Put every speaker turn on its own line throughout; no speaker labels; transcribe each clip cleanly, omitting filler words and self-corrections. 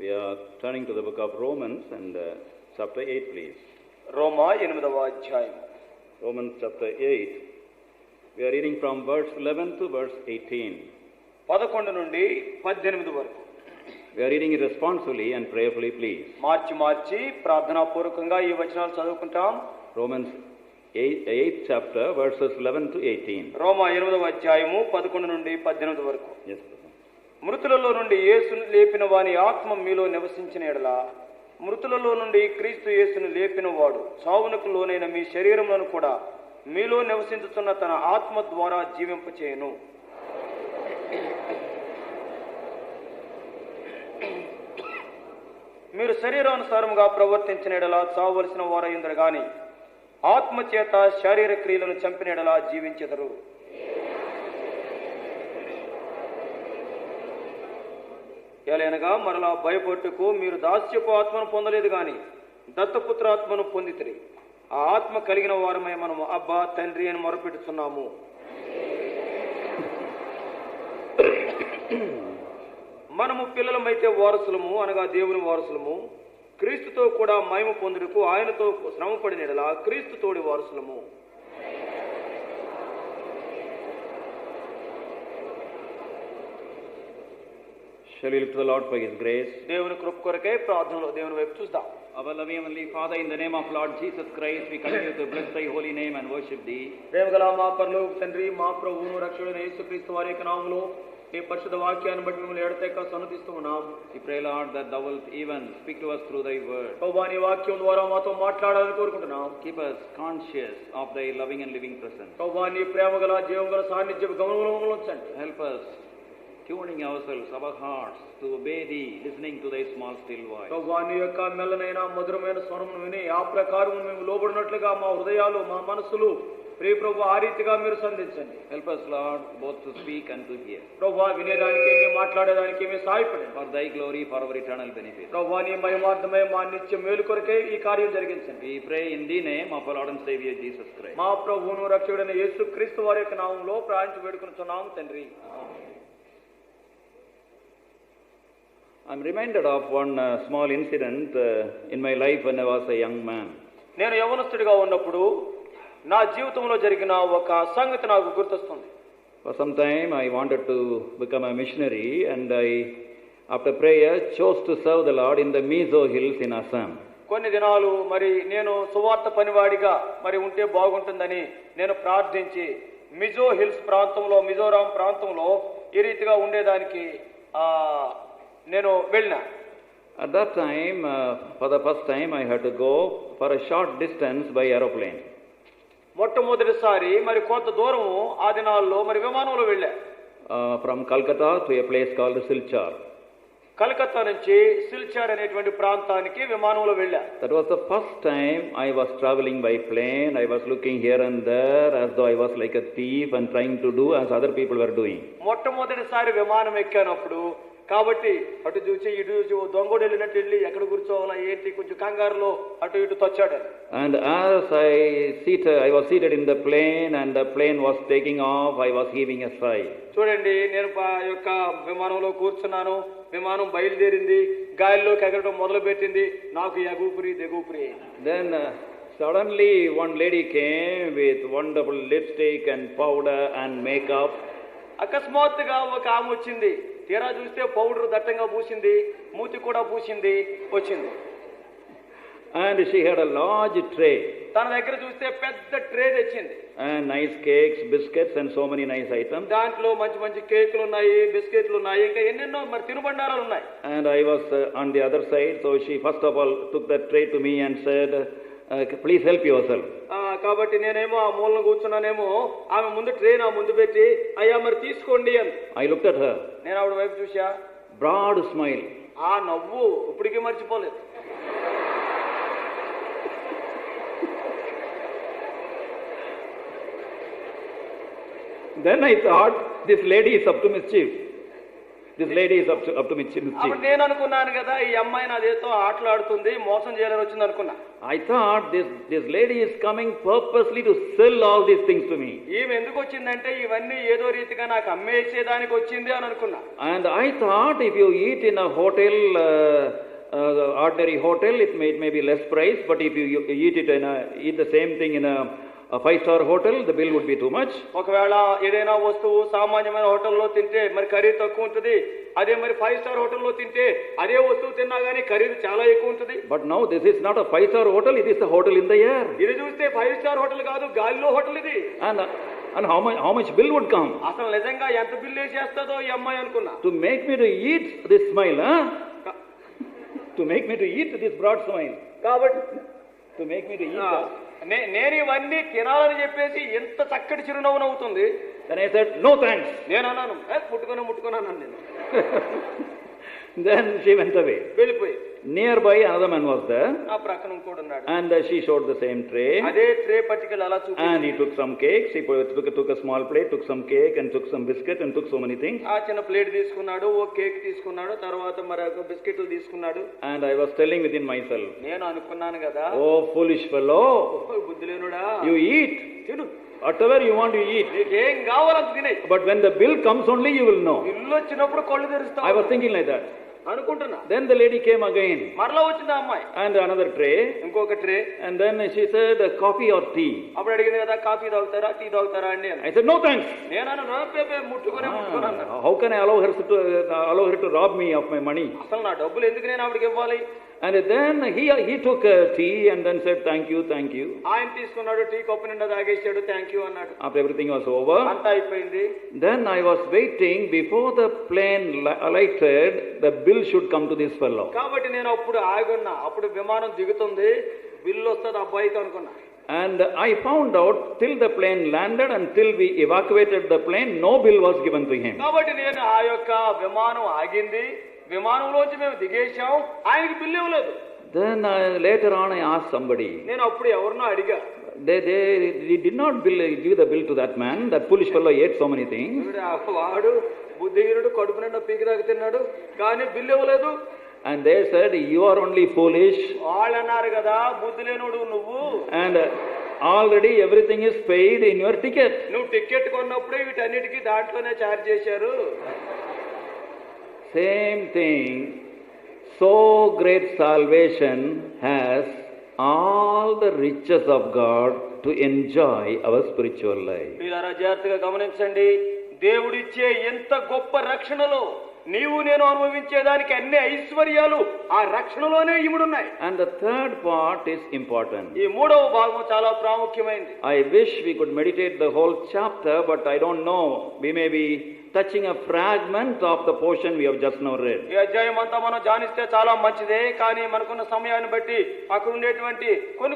We are turning to the book of Romans and chapter 8, please.
రోమా 8వ అధ్యాయం.
Romans chapter 8. We are reading from verse 11 to verse 18.
11 నుండి 18 వరకు.
We are reading it responsively and prayerfully, please.
మార్చి ప్రార్థనాపూర్వకంగా ఈ వచనాలు చదువుకుంటాం.
Romans 8th chapter, verses 11 to 18.
రోమా 8వ అధ్యాయము 11 నుండి 18 వరకు.
Yes.
మృతులలో నుండి యేసును లేపిన వాని ఆత్మ మీలో నివసించిన ఎడల మృతులలో నుండి క్రీస్తు యేసును లేపిన వాడు చావునకు లోనైన మీ శరీరములను కూడా మీలో నివసించుతున్న తన ఆత్మ ద్వారా జీవింపచేయును. మీరు శరీరానుసారముగా ప్రవర్తించిన ఎడల చావవలసిన వారయ్యుందరు గాని ఆత్మ చేత శారీర క్రియలను చంపిన ఎడల జీవించెదరు. ఎలయనగా మరలా భయపట్టుకు మీరు దాస్యపు ఆత్మను పొందలేదు గాని దత్తపుత్రాత్మను పొందితిరి. ఆ ఆత్మ కలిగిన వారమై మనము అబ్బా తండ్రి అని మొరపెట్టుచున్నాము. మనము పిల్లలమైతే వారసులము అనగా దేవుని వారసులము, క్రీస్తుతో కూడా మహిమ పొందుటకు ఆయనతో శ్రమపడిన యెడల క్రీస్తు తోడి వారసులము.
Shall we look to the Lord for His grace?
దేవుని కృప కొరకై ప్రార్థనలో దేవుని వైపు చూద్దాం.
Our loving Heavenly Father, in the name of Lord Jesus Christ, we continue to bless Thy holy name and worship Thee.
ప్రేమగల మా పరలోక తండ్రి, మా ప్రభువును రక్షకుడైన యేసుక్రీస్తు వారి యొక్క నామములో నీ పరిశుద్ధ వాక్యాన్ని బట్టి మిమ్మల్ని ఎడతెగక సన్నతిస్తూ ఉన్నాం.
We pray, Lord, that Thou wilt even speak to us through Thy word.
ప్రభువా, నీ వాక్యం ద్వారా మాతో మాట్లాడాలని కోరుకుంటున్నాం.
Keep us conscious of Thy loving and living presence.
ప్రభువా, నీ ప్రేమగల జీవగల సాన్నిధ్యం గమనంలో ఉంచండి.
Help us tuning ourselves, our hearts, to obey Thee, listening to Thy small still voice.
ప్రభువా, నీ యొక్క మెల్లనైన మధురమైన స్వరమును విని ఆ ప్రకారం మేము లోబడినట్లుగా మా హృదయాలు మా మనసులు ప్రియ ప్రభు ఆ రీతిగా మీరు సంధించండి.
Help us, Lord, both to speak and to hear.
ప్రభువా, వినేదానికి మేము మాట్లాడేదానికి మేము సహాయపడండి.
For Thy glory, for our eternal benefit.
ప్రభువా, నీ మహిమార్థమై మా నిత్య మేలు కొరకే ఈ కార్యం జరిగించండి.
We pray in the name of our Lord and Savior Jesus Christ.
మా ప్రభువును రక్షకుడైన యేసుక్రీస్తు వారి యొక్క నామములో ప్రార్థించి వేడుకొనుచున్నాము తండ్రి.
I'm reminded of one small incident in my life when I was a young man.
నేను యవనస్తుడిగా ఉన్నప్పుడు నా జీవితంలో జరిగిన ఒక సంగతి నాకు గుర్తొస్తుంది.
For some time I wanted to become a missionary and I, after prayer, chose to serve the Lord in the Mizo Hills in Assam.
కొన్ని దినాలు మరి నేను సువార్త పనివాడిగా మరి ఉంటే బాగుంటుందని నేను ప్రార్థించి మిజో హిల్స్ ప్రాంతంలో, మిజోరాం ప్రాంతంలో ఈ రీతిగా ఉండేదానికి నేను వెళ్ళినా.
At that time, for the first time, I had to go for a short distance by aeroplane.
మొట్టమొదటిసారి మరి కొంత దూరము ఆ దినాల్లో మరి విమానంలో వెళ్ళా.
From Calcutta to a place called Silchar.
Calcutta నుంచి సిల్చార్ అనేటువంటి ప్రాంతానికి విమానంలో వెళ్ళా.
That was the first time I was traveling by plane. I was looking here and there as though I was like a thief and trying to do as other people were doing.
మొట్టమొదటిసారి విమానం ఎక్కానప్పుడు కాబట్టి అటు చూసి ఇటు చూసి దొంగోడు వెళ్ళినట్టు వెళ్ళి ఎక్కడ కూర్చోవాలా ఏంటి కొంచెం కంగారులో అటు ఇటు తొచ్చాడు.
And as I was seated in the plane and the plane was taking off, I was heaving a sigh.
చూడండి, నేను యొక్క విమానంలో కూర్చున్నాను, విమానం బయలుదేరింది, గాలిలోకి ఎగరడం మొదలు పెట్టింది, నాకు ఎగుపురి దిగుపురి.
Then suddenly one lady came with wonderful lipstick and powder and makeup.
అకస్మాత్తుగా ఒక ఆమె వచ్చింది. తీరా చూస్తే పౌడర్ దట్టంగా పూసింది, మూతి కూడా పూసింది, వచ్చింది.
And she had a large tray.
తన దగ్గర చూస్తే పెద్ద ట్రే తెచ్చింది.
And nice cakes, biscuits and so many nice items.
దాంట్లో మంచి మంచి కేకులు ఉన్నాయి, బిస్కెట్లు ఉన్నాయి, ఇంకా ఎన్నెన్నో మరి తినుబండారాలు ఉన్నాయి.
And I was on the other side, so she first of all took that tray to me and said, please help yourself.
కాబట్టి నేనేమో ఆ మూలను కూర్చున్నానేమో, ఆమె ముందు ట్రే నా ముందు పెట్టి అయ్యా మరి తీసుకోండి అని.
I looked at her.
నేను ఆవిడ వైపు చూసా.
Broad smile.
ఆ నవ్వు ఇప్పటికీ మర్చిపోలేదు.
Then I thought, this lady is up to mischief. This lady is up to mischief.
నేను అనుకున్నాను కదా, ఈ అమ్మాయి నాదేతో ఆటలాడుతుంది, మోసం చేయాలని వచ్చింది అనుకున్నా.
I thought this lady is coming purposely to sell all these things to me.
ఈమె ఎందుకు వచ్చిందంటే ఇవన్నీ ఏదో రీతిగా నాకు అమ్మేసేదానికి వచ్చింది అని అనుకున్నా.
And I thought if you eat in a hotel, ordinary hotel, it may be less price, but if you eat the same thing in a 5-star hotel, the bill would be too much.
ఒకవేళ ఏదైనా వస్తువు సామాన్యమైన హోటల్లో తింటే మరి ఖరీదు తక్కువ ఉంటుంది. అదే మరి 5-star హోటల్లో తింటే అదే వస్తువు తిన్నా గానీ ఖరీదు చాలా ఎక్కువ ఉంటుంది.
But now this is not a 5-star hotel, it is a hotel in the air.
ఇది చూస్తే 5-star హోటల్ కాదు, గాలిలో హోటల్ ఇది.
And how much bill would come?
అసలు నిజంగా ఎంత బిల్లు వేసేస్తుందో ఈ అమ్మాయి అనుకున్నా.
To make me to eat this smile, to make me to eat this broad smile.
కాబట్టి
To make me to eat that.
నేను ఇవన్నీ తినాలని చెప్పేసి ఎంత చక్కటి చిరునవ్వు నవ్వుతుంది.
Then I said, no thanks.
నేను అన్నాను, ముట్టుకున్నాను నేను.
Then she went away.
వెళ్ళిపోయి.
Nearby another man was there.
ఆ ప్రక్కన ఇంకోడు ఉన్నాడు.
And she showed the same tray.
అదే ట్రే పట్టుకెళ్ళి అలా చూపి.
And he took some cakes. He took a small plate, took some cake, and took some biscuit, and took so many things.
ఆ చిన్న ప్లేట్ తీసుకున్నాడు, ఓ కేక్ తీసుకున్నాడు, తర్వాత మరొక బిస్కెట్లు తీసుకున్నాడు.
And I was telling within myself,
నేను అనుకున్నాను కదా,
oh foolish fellow,
బుద్ధిలేనుడా,
you eat.
తిను.
Whatever you want to eat.
నీకేం కావాలంత తినే.
But when the bill comes only you will know.
ఇల్లు వచ్చినప్పుడు కళ్ళు తెరుస్తావు.
I was thinking like that.
అనుకుంటున్నా.
Then the lady came again.
మరలా వచ్చింది ఆ అమ్మాయి.
And another tray.
ఇంకొక tray.
And then she said, coffee or tea?
అప్పుడు అడిగింది కదా, కాఫీ తాగుతారా టీ తాగుతారా అండి.
I said, no thanks.
నేను ముట్టుకున్నాను.
How can I allow her to rob me of my money?
అసలు నా డబ్బులు ఎందుకు నేను ఆవిడకి ఇవ్వాలి?
And then he took tea and then said, thank you.
ఆయన తీసుకున్నాడు, టీ కప్పు నిండా తాగేసాడు, థ్యాంక్ యూ అన్నాడు.
After everything was over,
అంతా అయిపోయింది.
Then I was waiting before the plane alighted, the bill should come to this fellow.
కాబట్టి నేను అప్పుడు ఆగున్నా. అప్పుడు విమానం దిగుతుంది, బిల్లు వస్తుంది అబ్బాయికి అనుకున్నా.
And I found out till the plane landed, until we evacuated the plane, no bill was given to him.
కాబట్టి నేను ఆ యొక్క విమానం ఆగింది, విమానంలోంచి మేము దిగేశాం, ఆయనకి బిల్లు ఇవ్వలేదు.
Then later on I asked somebody.
నేను అప్పుడు ఎవరినో అడిగా.
They did not give the bill to that man. That foolish fellow ate so many things.
వాడు బుద్ధిహీనుడు, కడుపు నిండా పీకి దాకా తిన్నాడు, కానీ బిల్లు ఇవ్వలేదు.
And they said, you are only foolish.
వాళ్ళు అన్నారు కదా, బుద్ధి లేనుడు నువ్వు.
And already everything is paid in your ticket.
నువ్వు టికెట్ కొన్నప్పుడే వీటన్నిటికీ దాంట్లోనే ఛార్జ్ చేశారు.
Same thing. So great salvation has all the riches of God to enjoy our spiritual life.
మీరా జాగ్రత్తగా గమనించండి, దేవుడిచ్చే ఎంత గొప్ప రక్షణలో నీవు నేను అనుభవించేదానికి అన్ని ఐశ్వర్యాలు ఆ రక్షణలోనే ఇముడున్నాయి.
And the third part is important.
ఈ మూడవ భాగం చాలా ప్రాముఖ్యమైనది.
I wish we could meditate the whole chapter, but I don't know. We may be touching a fragment of the portion we have just now read.
ఈ అధ్యాయం అంతా మనం ధ్యానిస్తే చాలా మంచిదే, కానీ మనకున్న సమయాన్ని బట్టి అక్కడ ఉండేటువంటి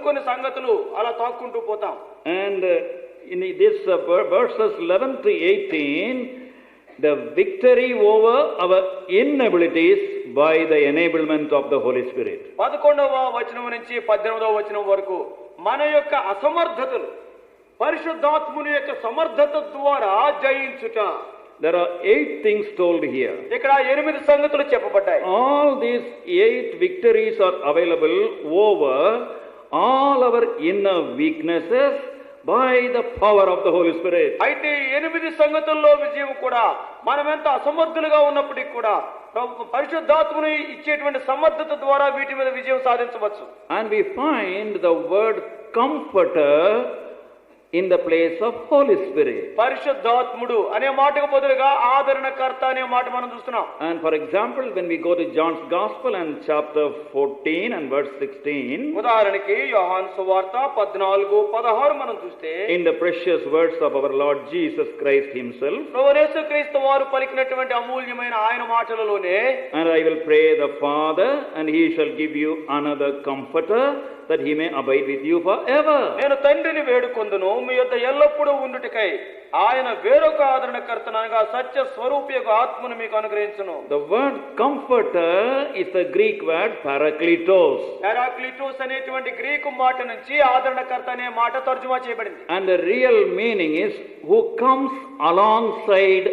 కొన్ని సంగతులు అలా తాక్కుంటూ పోతాం.
And in this verses 11 to 18, the victory over our inabilities by the enablement of the Holy Spirit.
11వ వచనం నుంచి 18వ వచనం వరకు మన యొక్క అసమర్థతలు పరిశుద్ధాత్ముని యొక్క సమర్థత ద్వారా జయించుట.
There are 8 things told here.
ఇక్కడ 8 సంగతులు చెప్పబడ్డాయి.
All these 8 victories are available over all our inner weaknesses by the power of the Holy Spirit.
అయితే 8 సంగతుల్లో విజయం కూడా మనం ఎంత అసమర్థులుగా ఉన్నప్పటికీ కూడా పరిశుద్ధాత్మని ఇచ్చేటువంటి సమర్థత ద్వారా వీటి మీద విజయం సాధించవచ్చు.
And we find the word comforter in the place of Holy Spirit.
పరిశుద్ధాత్ముడు అనే మాటకు బదులుగా ఆదరణకర్త అనే మాట మనం చూస్తున్నాం.
And for example, when we go to John's Gospel and chapter 14 and verse 16,
ఉదాహరణకి యోహాను సువార్త 14:16 మనం చూస్తే,
in the precious words of our Lord Jesus Christ himself,
ప్రభువు యేసుక్రీస్తు వారు పలికినటువంటి అమూల్యమైన ఆయన మాటలలోనే,
and I will pray the Father and he shall give you another comforter that he may abide with you forever.
నేను తండ్రిని వేడుకొందును మీ యొద్ద ఎల్లప్పుడూ ఉండుటకై ఆయన వేరొక ఆదరణకర్తను అనగా సత్య స్వరూపి యొక్క ఆత్మను మీకు అనుగ్రహించును.
The word comforter is the Greek word parakletos.
పారాక్లీటోస్ అనేటువంటి గ్రీకు మాట నుంచి ఆదరణకర్త అనే మాట తర్జుమా చేయబడింది.
And the real meaning is who comes alongside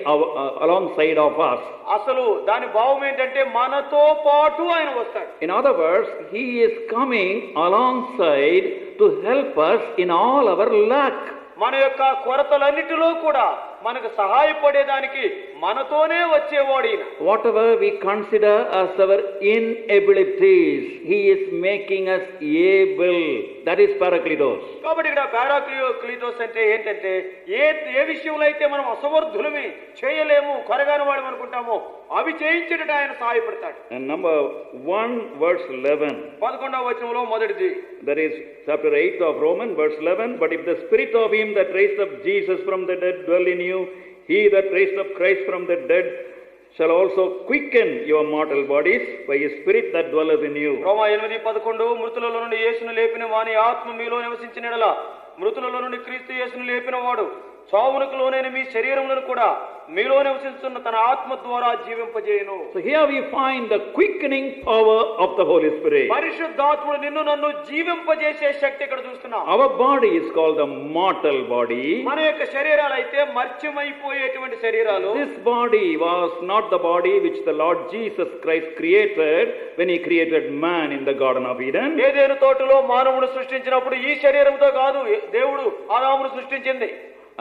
of us.
అసలు దాని భావం ఏంటంటే మనతో పాటు ఆయన వస్తాడు.
In other words, he is coming alongside to help us in all our lack.
మన యొక్క కొరతలన్నిటిలో కూడా మనకు సహాయపడేదానికి మనతోనే వచ్చేవాడు ఈయన.
Whatever we consider as our inabilities, he is making us able. That is parakletos.
కాబట్టి ఇక్కడ పారాక్లీటోస్ అంటే ఏంటంటే ఏ విషయంలో అయితే మనం అసమర్థులమే, చేయలేము, కొరగాని వాడు అనుకుంటామో అవి చేయించేటట్టు ఆయన సహాయపడతాడు.
And number 1 verse 11.
11వ వచనంలో మొదటిది.
That is chapter 8 of Romans verse 11. But if the spirit of him that raised up Jesus from the dead dwell in you, he that raised up Christ from the dead shall also quicken your mortal bodies by his spirit that dwelleth in you.
రోమా 8:11 మృతులలో నుండి యేసును లేపిన వాని ఆత్మ మీలో నివసించిన యెడల మృతులలో నుండి క్రీస్తు యేసును లేపిన వాడు చావునకు లోనైన మీ శరీరములను కూడా మీలో నివసిస్తున్న తన ఆత్మ ద్వారా జీవింపజేయును.
So here we find the quickening power of the Holy Spirit.
పరిశుద్ధాత్ముడు నిన్ను నన్ను జీవింపజేసే శక్తి ఇక్కడ చూస్తున్నాం.
Our body is called the mortal body.
మన యొక్క శరీరాలు అయితే మర్త్యమైపోయేటువంటి శరీరాలు.
This body was not the body which the Lord Jesus Christ created when he created man in the Garden of Eden.
ఏదెను తోటలో మానవుడు సృష్టించినప్పుడు ఈ శరీరంతో కాదు దేవుడు ఆదామును సృష్టించింది.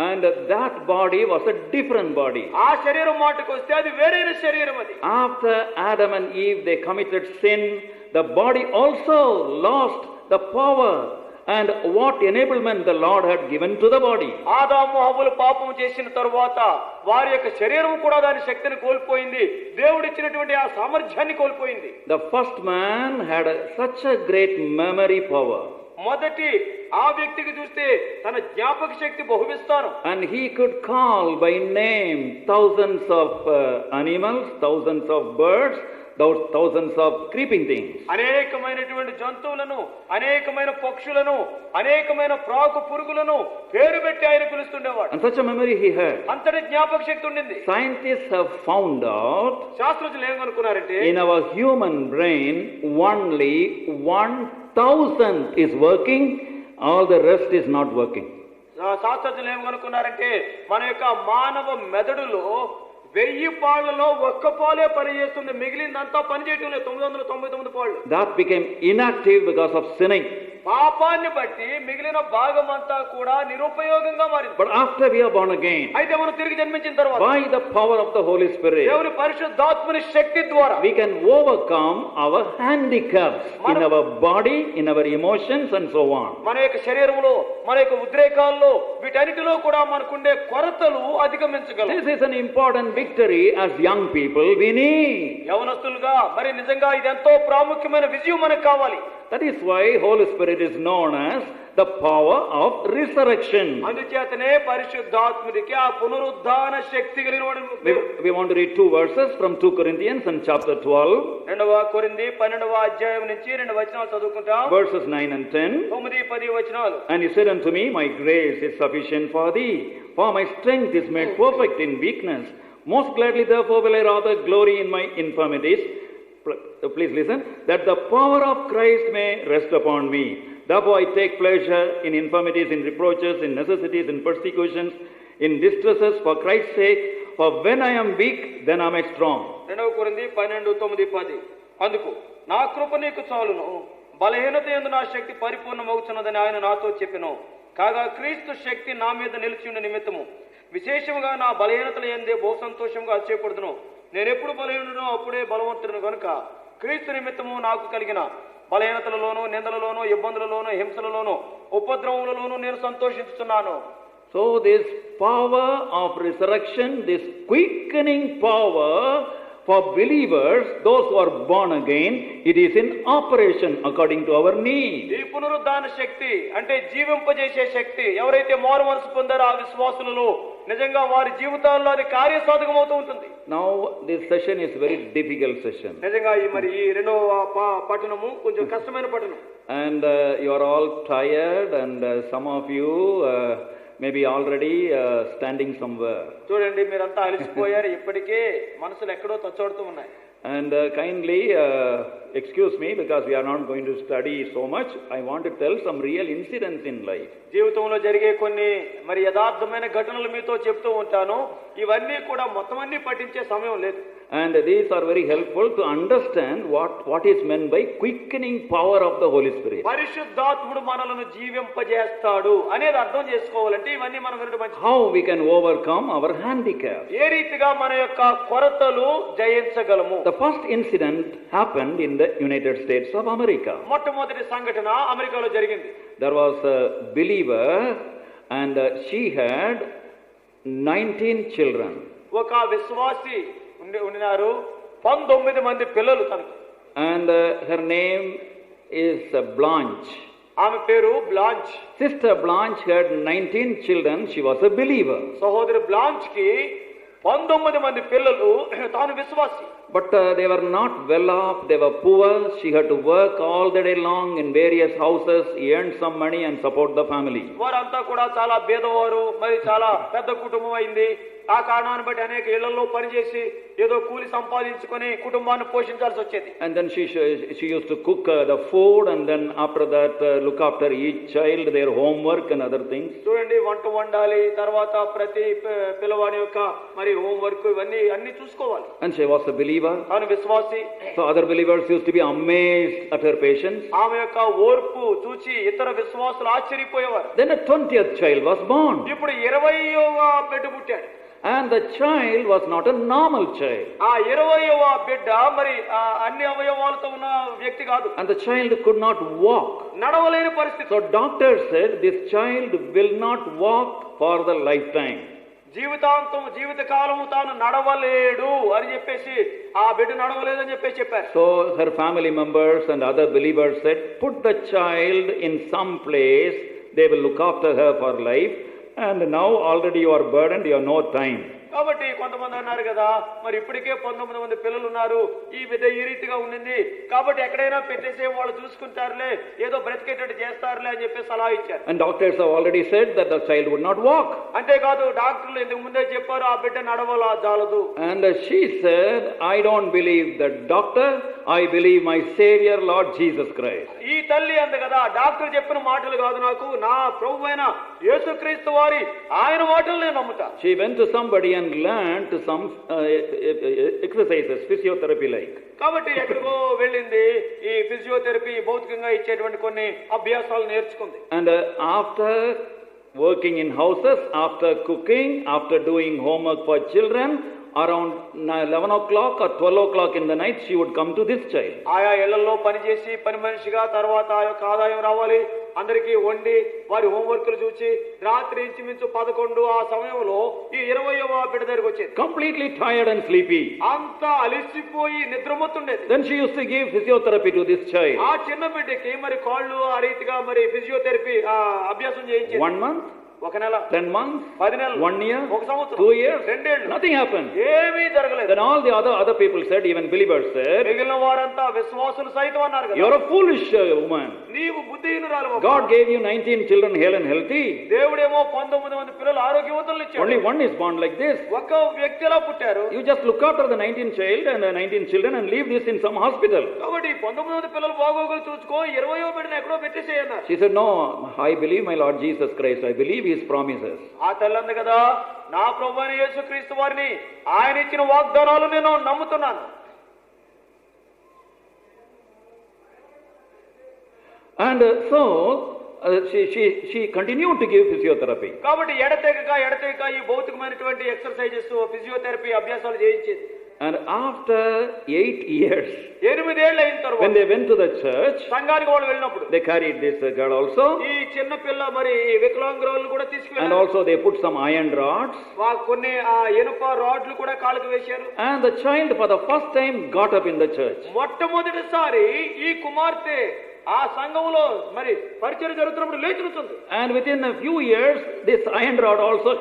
And that body was a different body.
ఆ శరీరం మాటకు వస్తే అది వేరైన శరీరం అది.
After Adam and Eve they committed sin, the body also lost the power and what enablement the Lord had given to the body.
ఆదాము హవ్వలు పాపం చేసిన తరువాత వారి యొక్క శరీరం కూడా దాని శక్తిని కోల్పోయింది. దేవుడు ఇచ్చినటువంటి ఆ సామర్థ్యాన్ని కోల్పోయింది.
The first man had such a great memory power.
మొదటి ఆ వ్యక్తికి చూస్తే తన జ్ఞాపక శక్తి బహువిస్తారం.
And he could call by name thousands of animals, thousands of birds, thousands of creeping things.
అనేకమైనటువంటి జంతువులను, అనేకమైన పక్షులను, అనేకమైన ప్రాకు పురుగులను పేరు పెట్టి ఆయన పిలుస్తుండేవాడు.
And such a memory he had.
అంతటి జ్ఞాపక శక్తి ఉండింది.
Scientists have found out
శాస్త్రజ్ఞులు ఏమనుకున్నారంటే
in our human brain only 1,000 is working, all the rest is not working.
శాస్త్రజ్ఞులు ఏమనుకున్నారంటే మన యొక్క మానవ మెదడులో 1000 పాళ్లలో 1 పాలే పనిచేస్తుంది, మిగిలిందంతా పనిచేయటం లేదు. 999 పాళ్ళు.
That became inactive because of sinning.
పాపాన్ని బట్టి మిగిలిన భాగం అంతా కూడా నిరుపయోగంగా మారింది.
But after we are born again,
అయితే మనం తిరిగి జన్మించిన తర్వాత
by the power of the Holy Spirit,
దేవుని పరిశుద్ధాత్మని శక్తి ద్వారా
we can overcome our handicaps in our body, in our emotions and so on.
మన యొక్క శరీరంలో, మన యొక్క ఉద్రేకాల్లో, వీటన్నిటిలో కూడా మనకుండే కొరతలు అధిగమించగలం.
This is an important victory as young people we need.
యవనస్తులుగా మరి నిజంగా ఇది ఎంతో ప్రాముఖ్యమైన విజయం మనకు కావాలి.
That is why Holy Spirit is known as the power of resurrection.
అందుచేతనే పరిశుద్ధాత్ముడికి ఆ పునరుద్ధాన శక్తి కలిగినవాడు.
We want to read 2 verses from 2 Corinthians and chapter 12.
2వ కొరింథీ 12వ అధ్యాయం నుంచి 2 వచనాలు చదువుకుంటాం.
Verses 9 and 10.
9, 10 వచనాలు.
And he said unto me, my grace is sufficient for thee, for my strength is made perfect in weakness. Most gladly therefore will I rather glory in my infirmities. Please listen. That the power of Christ may rest upon me. Therefore I take pleasure in infirmities, in reproaches, in necessities, in persecutions, in distresses for Christ's sake. For when I am weak, then am I strong.
2వ కొరింథీ 12, 9, 10. అందుకు నా కృప నీకు చాలును, బలహీనత యందు నా శక్తి పరిపూర్ణమవుతున్నదని ఆయన నాతో చెప్పెను. కాగా క్రీస్తు శక్తి నా మీద నిలిచి ఉన్న నిమిత్తము విశేషముగా నా బలహీనతల యందే బహు సంతోషంగా అతిశయపడుదును. నేను ఎప్పుడు బలహీనుడనో అప్పుడే బలవంతుడును కనుక క్రీస్తు నిమిత్తము నాకు కలిగిన బలహీనతలలోనూ, నిందలలోనూ, ఇబ్బందులలోనూ, హింసలలోనూ, ఉపద్రవములలోనూ నేను సంతోషిస్తున్నాను.
So this power of resurrection, this quickening power for believers, those who are born again, it is in operation according to our need.
ఈ పునరుద్ధాన శక్తి అంటే జీవింపజేసే శక్తి ఎవరైతే మారు మనసు పొందారో ఆ విశ్వాసులలో నిజంగా వారి జీవితాల్లో అది కార్యసాధకమవుతూ ఉంటుంది.
Now this session is very difficult session.
నిజంగా ఈ 2వ పట్టణము కొంచెం కష్టమైన పట్టణం.
And you are all tired and some of you maybe already standing somewhere.
చూడండి మీరంతా అలసిపోయారు, ఇప్పటికే మనసులు ఎక్కడో తచ్చోడుతూ ఉన్నాయి.
And kindly excuse me because we are not going to study so much. I want to tell some real incidents in life.
జీవితంలో జరిగే కొన్ని మరి యథార్థమైన ఘటనలు మీతో చెప్తూ ఉంటాను. ఇవన్నీ కూడా మొత్తం అన్ని పఠించే సమయం లేదు.
And these are very helpful to understand what is meant by quickening power of the Holy Spirit.
పరిశుద్ధాత్ముడు మనలను జీవింపజేస్తాడు అనేది అర్థం చేసుకోవాలంటే ఇవన్నీ మనం వినడం మంచిది.
How we can overcome our handicap.
ఏ రీతిగా మన యొక్క కొరతలు జయించగలము.
The first incident happened in the United States of America.
మొట్టమొదటి సంఘటన అమెరికాలో జరిగింది.
There was a believer and she had 19 children.
ఒక విశ్వాసి ఉన్నారు, 19 మంది పిల్లలు తనకు.
And her name is Blanche.
ఆమె పేరు బ్లాంచ్.
Sister Blanche had 19 children. She was a believer.
సహోదరి బ్లాంచ్ కి 19 మంది పిల్లలు, తాను విశ్వాసి.
But they were not well off, they were poor. She had to work all the day long in various houses, earn some money and support the family.
వారంతా కూడా చాలా పేదవారు, మరి చాలా పెద్ద కుటుంబం అయింది. ఆ కారణాన్ని బట్టి అనేక ఇళ్లలో పనిచేసి ఏదో కూలి సంపాదించుకొని కుటుంబాన్ని పోషించాల్సి వచ్చేది.
And then she used to cook the food and then after that look after each child, their homework and other things.
చూడండి, వంట వండాలి, తర్వాత ప్రతి పిల్లవాడి యొక్క మరి హోంవర్క్ ఇవన్నీ అన్ని చూసుకోవాలి.
And she was a believer.
తాను విశ్వాసి.
So other believers used to be amazed at her patience.
ఆమె యొక్క ఓర్పు చూచి ఇతర విశ్వాసులు ఆశ్చర్యపోయేవారు.
Then a 20th child was born.
ఇప్పుడు 20వ బిడ్డ పుట్టాడు.
And the child was not a normal child.
ఆ 20వ బిడ్డ మరి అన్ని అవయవాలతో ఉన్న వ్యక్తి కాదు.
And the child could not walk.
నడవలేని పరిస్థితి.
So doctor said this child will not walk for the lifetime.
జీవితకాలము తాను నడవలేడు అని చెప్పేసి, ఆ బిడ్డ నడవలేదు అని చెప్పేసి చెప్పారు.
So her family members and other believers said, put the child in some place, they will look after her for life. And now already you are burdened, you have no time.
కాబట్టి కొంతమంది అన్నారు కదా, మరి ఇప్పటికే 19 మంది పిల్లలు ఉన్నారు, ఈ బిడ్డ ఈ రీతిగా ఉండింది కాబట్టి ఎక్కడైనా పెట్టేసే వాళ్ళు చూసుకుంటారులే, ఏదో బ్రతికేటట్టు చేస్తారులే అని చెప్పి సలహా ఇచ్చారు.
And doctors have already said that the child would not walk.
అంతేకాదు డాక్టర్లు ఇంతకు ముందే చెప్పారు ఆ బిడ్డ నడవలా జాలదు.
And she said, I don't believe the doctor, I believe my Savior Lord Jesus Christ.
ఈ తల్లి అంది కదా, డాక్టర్ చెప్పిన మాటలు కాదు నాకు, నా ప్రభువైన యేసుక్రీస్తు వారి ఆయన మాటలు నేను నమ్ముతా.
She went to somebody and learned some exercises, physiotherapy like.
కాబట్టి ఎక్కడికో వెళ్ళింది, ఈ ఫిజియోథెరపీ భౌతికంగా ఇచ్చేటువంటి కొన్ని అభ్యాసాలు నేర్చుకుంది.
And after working in houses, after cooking, after doing homework for children, around 11 o'clock or 12 o'clock in the night, she would come to this child.
ఆయా ఇళ్లలో పనిచేసి పని మనిషిగా తర్వాత ఆ యొక్క ఆదాయం రావాలి, అందరికీ వండి వారి హోంవర్క్లు చూసి రాత్రి ఇంచుమించు 11 ఆ సమయంలో ఈ 20వ బిడ్డ దగ్గరికి వచ్చేది.
Completely tired and sleepy.
అంతా అలసిపోయి నిద్రమొత్తుండేది.
Then she used to give physiotherapy to this child.
ఆ చిన్న బిడ్డకి మరి కాళ్ళు ఆ రీతిగా మరి ఫిజియోథెరపీ అభ్యాసం చేయించేది.
1 month,
ఒక నెల,
10 months,
10 నెలలు,
1 year,
ఒక సంవత్సరం,
2 years,
2 ఏళ్ళు,
nothing happened.
ఏమీ జరగలేదు.
Then all the other people said, even believers said,
మిగిలిన వారంతా విశ్వాసులు సైతం అన్నారు కదా,
you're a foolish woman.
నీవు బుద్ధిహీనురాలు.
God gave you 19 children hale and healthy.
దేవుడేమో 19 మంది పిల్లలు ఆరోగ్యవంతులను ఇచ్చాడు.
Only one is born like this.
ఒక వ్యక్తి ఎలా పుట్టారు?
You just look after the 19 children and leave this in some hospital.
కాబట్టి 19 మంది పిల్లలు బాగోగులు చూసుకో, 20వ బిడ్డను ఎక్కడో పెట్టేసేయన్నారు.
She said, no, I believe my Lord Jesus Christ. I believe His promises.
ఆ తల్లంది కదా, నా ప్రభువైన యేసుక్రీస్తు వారిని ఆయన ఇచ్చిన వాగ్దానాలు నేను నమ్ముతున్నాను.
And so she continued to give physiotherapy.
కాబట్టి ఎడతెగక ఈ భౌతికమైనటువంటి ఎక్సర్సైజెస్ ఫిజియోథెరపీ అభ్యాసాలు చేయించేది.
And after 8 years,
8 ఏళ్ళు అయిన తర్వాత
when they went to the church,
సంఘానికి వాళ్ళు వెళ్ళినప్పుడు
they carried this girl also.
ఈ చిన్న పిల్ల మరి వికలాంగురాలను కూడా తీసుకెళ్ళారు.
And also they put some iron rods.
కొన్ని ఇనుప రాడ్లు కూడా కాళ్ళకు వేశారు.
And the child for the first time got up in the church.
మొట్టమొదటిసారి ఈ కుమార్తె ఆ సంఘములో మరి పరిచయం జరుగుతున్నప్పుడు లేచినుంటుంది.
And within a few years, this iron rod also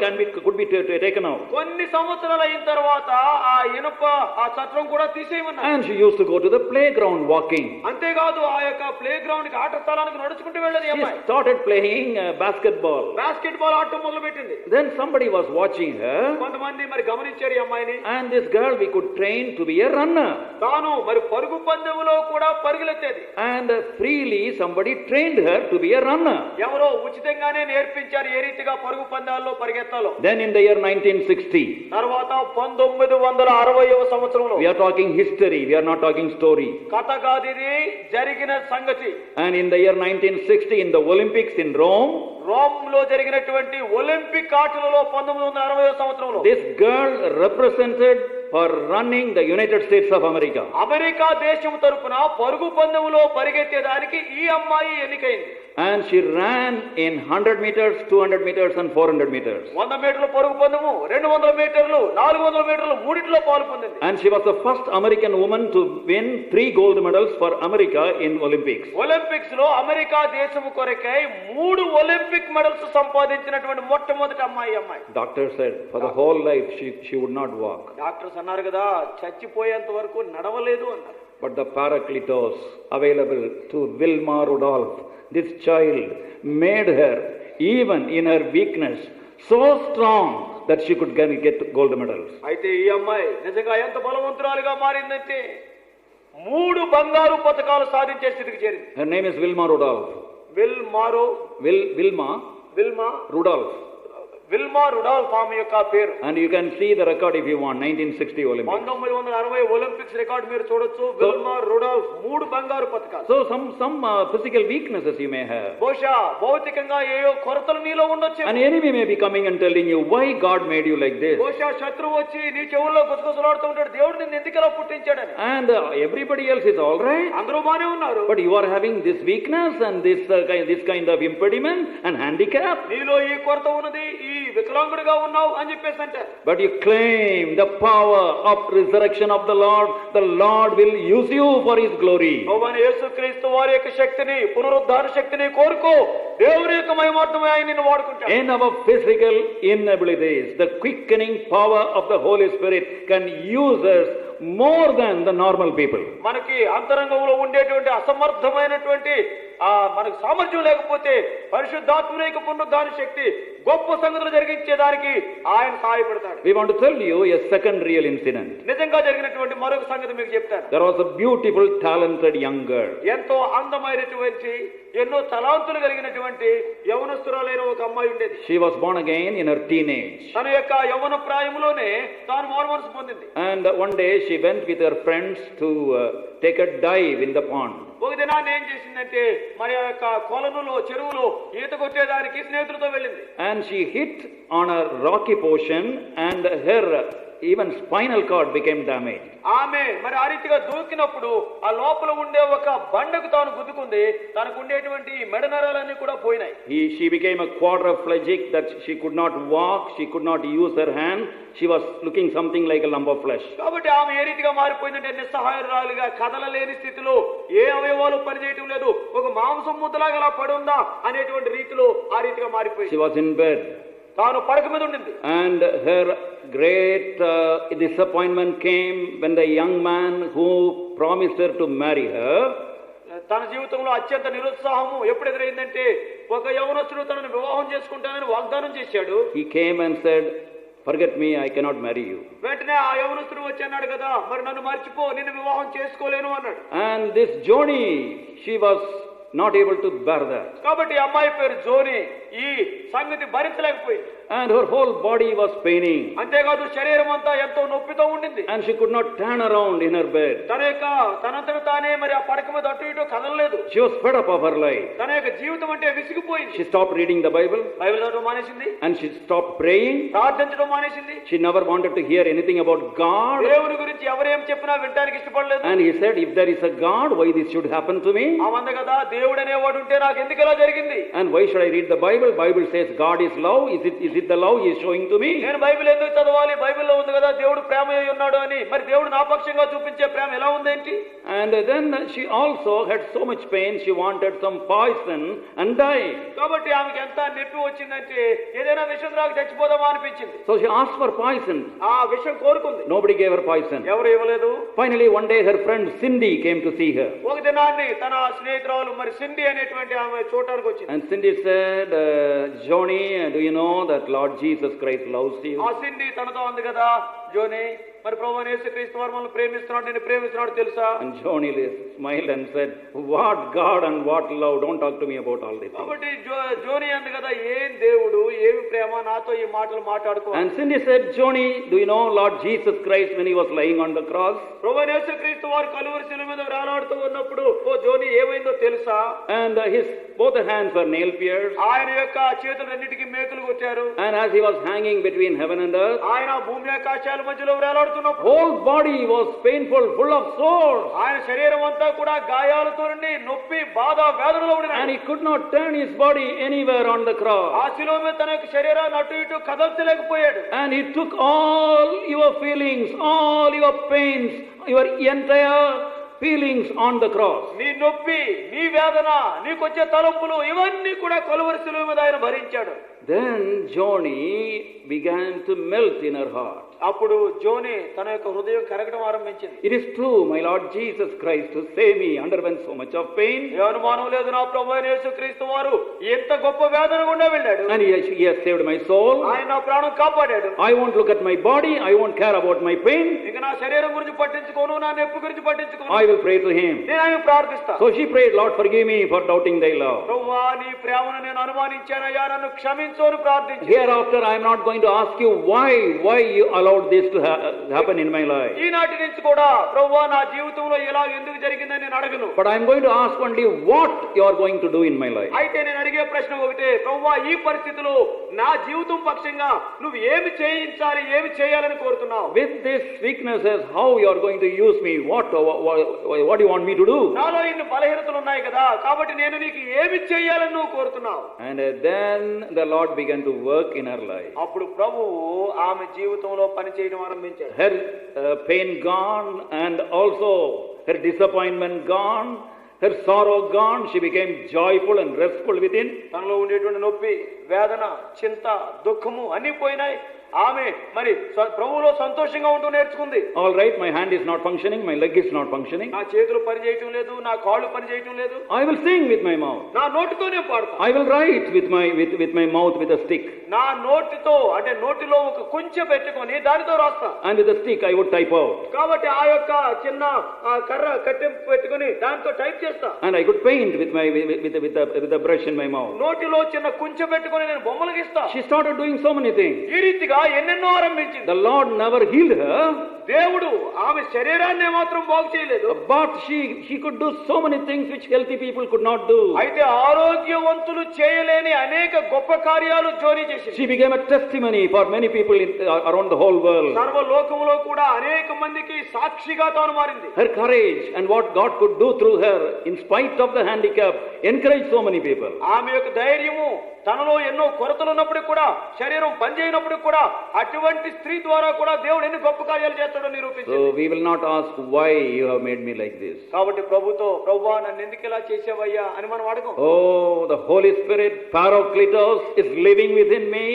could be taken out.
కొన్ని సంవత్సరాలు అయిన తర్వాత ఆ ఇనుప ఆ చట్రం కూడా తీసేయమన్నారు.
And she used to go to the playground walking.
అంతేకాదు ఆ యొక్క ప్లే గ్రౌండ్ కి ఆట స్థలానికి నడుచుకుంటూ వెళ్ళేది.
She started playing basketball.
Basketball ఆడటం మొదలు పెట్టింది.
Then somebody was watching her.
కొంతమంది మరి గమనించారు ఈ అమ్మాయిని.
And this girl we could train to be a runner.
తాను మరి పరుగు పందెములో కూడా పరుగులెత్తేది.
And freely somebody trained her to be a runner.
ఎవరో ఉచితంగానే నేర్పించారు ఏ రీతిగా పరుగు పందాల్లో పరిగెత్తాలో.
Then in the year 1960,
తర్వాత 1960వ సంవత్సరంలో,
we are talking history, we are not talking story.
కథ కాదు ఇది, జరిగిన సంగతి.
And in the year 1960 in the Olympics in Rome,
రోమ్లో జరిగినటువంటి ఒలింపిక్ ఆటలలో 1960వ సంవత్సరంలో
this girl represented for running the United States of America.
America దేశం తరపున పరుగు పందెములో పరిగెత్తేదానికి ఈ అమ్మాయి ఎన్నికైంది.
And she ran in 100 meters, 200 meters and 400 meters.
100 మీటర్ల పరుగు పందెము, 200 మీటర్లు, 400 మీటర్లు మూడిట్లో పాలు పొందింది.
And she was the first American woman to win 3 gold medals for America in Olympics.
Olympics లో అమెరికా దేశము కొరకై 3 ఒలింపిక్ మెడల్స్ సంపాదించినటువంటి మొట్టమొదటి అమ్మాయి.
Doctor said for the whole life she would not walk.
Doctors అన్నారు కదా చచ్చిపోయేంత వరకు నడవలేదు అన్నారు.
But the Paracletos available to Vilma Rudolph, this child, made her, even in her weakness, so strong that she could get gold medals.
అయితే ఈ అమ్మాయి నిజంగా ఎంత బలవంతురాలుగా మారిందంటే 3 బంగారు పతకాలు సాధించే స్థితికి చేరింది.
Her name is Vilma Rudolph. Vilma Rudolph.
Wilma Rudolf ఆమె యొక్క పేరు.
And you can see the record if you want, 1960 Olympics.
1960 Olympics record మీరు చూడొచ్చు. విల్మా రుడాల్ఫ్ 3 బంగారు పతకాలు.
So some physical weaknesses you may have.
బహుశా భౌతికంగా ఏయో కొరతలు నీలో ఉండొచ్చు.
An enemy may be coming and telling you why God made you like this.
బహుశా శత్రువు వచ్చి నీ చెవుల్లో గుసగుసలాడుతూ ఉంటాడు, దేవుడు నిన్ను ఎందుకు ఇలా పుట్టించాడని.
And everybody else is all right.
అందరూ బానే ఉన్నారు.
But you are having this weakness and this kind of impediment and handicap.
నీలో ఈ కొరత ఉన్నది, ఈ వికలాంగుడిగా ఉన్నావు అని చెప్పేసి అంటారు.
But you claim the power of resurrection of the Lord will use you for His glory.
ప్రభువైన యేసుక్రీస్తు వారి యొక్క శక్తిని, పునరుద్ధార శక్తిని కోరుకో, దేవుని యొక్క మహిమార్థమై ఆయన నిన్ను వాడుకుంటాడు.
In our physical inabilities, the quickening power of the Holy Spirit can use us more than the normal people.
మనకి అంతరంగంలో ఉండేటువంటి అసమర్థమైనటువంటి మనకు సామర్థ్యం లేకపోతే పరిశుద్ధాత్మ యొక్క పునరుద్ధార శక్తి గొప్ప సంగతులు జరిగించేదానికి ఆయన సహాయపడతాడు.
We want to tell you a second real incident.
నిజంగా జరిగినటువంటి మరొక సంగతి మీకు చెప్తాను.
There was a beautiful, talented young girl.
ఎంతో అందమైనటువంటి, ఎన్నో తలాంతులు కలిగినటువంటి యవనస్తురాలైన ఒక అమ్మాయి ఉండేది.
She was born again in her teenage.
తన యొక్క యవన ప్రాయములోనే తాను మారుమనసు పొందింది.
And one day she went with her friends to take a dive in the pond.
ఒక దినాన్ని ఏం చేసిందంటే మరి యొక్క కొలనులో, చెరువులో ఈత కొట్టేదానికి స్నేహితులతో వెళ్ళింది.
And she hit on a rocky portion and her even spinal cord became damaged.
ఆమె మరి ఆ రీతిగా దూకినప్పుడు ఆ లోపల ఉండే ఒక బండకు తాను గుద్దుకుంది. తనకు ఉండేటువంటి మెడ నరాలన్నీ కూడా పోయినాయి.
She became a quadriplegic, that she could not walk, she could not use her hand. She was looking something like a lump of flesh.
కాబట్టి ఆమె ఏ రీతిగా మారిపోయిందంటే నిస్సహాయురాలుగా, కదలలేని స్థితిలో, ఏ అవయవాలు పనిచేయటం లేదు, ఒక మాంసం ముద్దలాగా అలా పడి ఉందా అనేటువంటి రీతిలో ఆ రీతిగా మారిపోయింది.
She was in bed.
తాను పడక మీద ఉండింది.
And her great disappointment came when the young man who promised her to marry her,
తన జీవితంలో అత్యంత నిరుత్సాహము ఎప్పుడు ఎదురైందంటే ఒక యవనస్తుడు తనను వివాహం చేసుకుంటానని వాగ్దానం చేశాడు.
he came and said, forget me, I cannot marry you.
వెంటనే ఆ యవనస్తుడు వచ్చి అన్నాడు కదా, మరి నన్ను మర్చిపో, నిన్ను వివాహం చేసుకోలేను అన్నాడు.
And this Joni, she was not able to bear that.
కాబట్టి అమ్మాయి పేరు జోని ఈ సంగతి భరించలేకపోయింది.
And her whole body was paining.
అంతేకాదు శరీరం అంతా ఎంతో నొప్పితో ఉండింది.
And she could not turn around in her bed.
తనంతట తానే మరి ఆ పడక మీద అటు ఇటు కదలలేదు.
She was fed up of her life.
తన యొక్క జీవితం అంటే విసిగిపోయింది.
She stopped reading the Bible.
Bible చదవడం మానేసింది.
And she stopped praying.
ప్రార్థించడం మానేసింది.
She never wanted to hear anything about God.
దేవుని గురించి ఎవరేం చెప్పినా వినడానికి ఇష్టపడలేదు.
And he said, if there is a God, why this should happen to me?
ఆమంద కదా, దేవుడు అనేవాడు ఉంటే నాకు ఎందుకు ఇలా జరిగింది?
And why should I read the Bible? Bible? Bible says God is love. Is it the love He is showing to me?
నేను Bible ఎందుకు చదవాలి? బైబిల్లో ఉంది కదా దేవుడు ప్రేమ అయి ఉన్నాడు అని. మరి దేవుడు నా పక్షంగా చూపించే ప్రేమ ఎలా ఉందేంటి?
And then she also had so much pain, she wanted some poison and died.
కాబట్టి ఆమెకి ఎంత నొప్పి వచ్చిందంటే ఏదైనా విషం త్రాగి చచ్చిపోదామా అనిపించింది.
So she asked for poison.
ఆ విషం కోరుకుంది.
Nobody gave her poison.
ఎవరు ఇవ్వలేదు.
Finally one day her friend Cindy came to see her.
ఒక దినాన్ని తన స్నేహితురాలు మరి సిండి అనేటువంటి ఆమె చూడడానికి వచ్చింది.
And Cindy said, Johnny, do you know that Lord Jesus Christ loves you?
ఆ సిండి తనతో ఉంది కదా, జోని మరి ప్రభువైన యేసుక్రీస్తు వారు మనల్ని ప్రేమిస్తున్నాడు, నేను ప్రేమిస్తున్నాడు తెలుసా?
And Johnny smiled and said, what God and what love, don't talk to me about all this.
కాబట్టి జోని అంది కదా, ఏం దేవుడు ఏమి ప్రేమ, నాతో ఈ మాటలు మాట్లాడుకో.
And Cindy said, Johnny, do you know Lord Jesus Christ when he was lying on the cross?
ప్రభువైన యేసుక్రీస్తు వారు కలువరి శిలువ మీద వేలాడుతూ ఉన్నప్పుడు ఓ జోని ఏమైందో తెలుసా?
And his both hands were nail pierced.
ఆయన యొక్క చేతులన్నిటికీ మేకులు కొట్టారు.
And as he was hanging between heaven and earth,
ఆయన భూమి ఆకాశాల మధ్యలో వేలాడుతున్నప్పుడు
whole body was painful, full of sores.
ఆయన శరీరం అంతా కూడా గాయాలతో నుండి నొప్పి, బాధ, వేదనలో ఉన్నాడు.
And he could not turn his body anywhere on the cross.
ఆ శిలువ మీద తన యొక్క శరీరాన్ని అటు ఇటు కదల్చలేకపోయాడు.
And he took all your feelings, all your pains, your entire feelings on the cross.
నీ నొప్పి, నీ వేదన, నీకొచ్చే తలంపులు ఇవన్నీ కూడా కలువరి శిలువ మీద ఆయన భరించాడు.
Then Johnny began to melt in her heart.
అప్పుడు జోని తన యొక్క హృదయం కరగడం ఆరంభించింది.
It is true, my Lord Jesus Christ to save me underwent so much of pain.
ఏ అనుమానం లేదు, నా ప్రభువైన యేసుక్రీస్తు వారు ఎంత గొప్ప వేదన గుండా వెళ్ళాడు.
And he has saved my soul.
ఆయన నా ప్రాణం కాపాడాడు.
I won't look at my body, I won't care about my pain.
ఇక నా శరీరం గురించి పట్టించుకోను, నా నొప్పి గురించి పట్టించుకోను.
I will pray to him.
నేను ఆయన ప్రార్థిస్తా.
So she prayed, Lord, forgive me for doubting thy love.
ప్రభువా, నీ ప్రేమను నేను అనుమానించానయ్యా, నన్ను క్షమించు అని ప్రార్థించాను.
Hereafter I am not going to ask you why you allowed this to happen in my life.
ఈనాటి నుంచి కూడా ప్రభువా నా జీవితంలో ఇలా ఎందుకు జరిగిందని నేను అడగను.
But I am going to ask only what you are going to do in my life.
అయితే నేను అడిగే ప్రశ్న ఒకటే, ప్రభువా ఈ పరిస్థితిలో నా జీవితం పక్షంగా నువ్వు ఏమి చేయించాలి, ఏమి చేయాలని కోరుతున్నావు?
With these weaknesses, how you are going to use me? What do you want me to do?
నాలో ఇన్ని బలహీనతలు ఉన్నాయి కదా, కాబట్టి నేను నీకు ఏమి చేయాలని నువ్వు కోరుతున్నావు?
And then the Lord began to work in her life.
అప్పుడు ప్రభువు ఆమె జీవితంలో పని చేయడం ఆరంభించాడు.
Her pain gone, and also her disappointment gone, her sorrow gone. She became joyful and restful within.
తనలో ఉండేటువంటి నొప్పి, వేదన, చింత, దుఃఖము అన్ని పోయినాయి. ఆమె మరి ప్రభువులో సంతోషంగా ఉంటూ నేర్చుకుంది.
All right, my hand is not functioning, my leg is not functioning.
నా చేతులు పని చేయటం లేదు, నా కాళ్ళు పని చేయటం లేదు.
I will sing with my mouth.
నా నోటితోనే పాడతా.
I will write with my mouth with a stick.
నా నోటితో అంటే నోటిలో ఒక కుంచె పెట్టుకొని దానితో రాస్తా.
And with a stick I would type out.
కాబట్టి ఆ యొక్క చిన్న కర్ర కట్టె పెట్టుకొని దాంతో టైప్ చేస్తా.
And I could paint with a brush in my mouth.
నోటిలో చిన్న కుంచె పెట్టుకొని నేను బొమ్మలు గీస్తా.
She started doing so many things.
ఈ రీతిగా ఎన్నెన్నో ఆరంభించింది.
The Lord never healed her.
దేవుడు ఆమె శరీరాన్ని మాత్రం బాగు చేయలేదు.
But she could do so many things which healthy people could not do.
అయితే ఆరోగ్యవంతులు చేయలేని అనేక గొప్ప కార్యాలు జోని చేసింది.
She became a testimony for many people around the whole world.
సర్వలోకములో కూడా అనేక మందికి సాక్షిగా తాను మారింది.
Her courage and what God could do through her in spite of the handicap encouraged so many people.
ఆమె యొక్క ధైర్యము, తనలో ఎన్నో కొరతలు ఉన్నప్పుడు కూడా, శరీరం పనిచేయనప్పుడు కూడా అటువంటి స్త్రీ ద్వారా కూడా దేవుడు ఎన్ని గొప్ప కార్యాలు చేస్తాడో నిరూపించాడు.
So we will not ask why you have made me like this.
కాబట్టి ప్రభువా నన్ను ఎందుకు ఇలా చేసావయ్యా అని మనం అడగం.
Oh, the Holy Spirit Paracletos is living within me,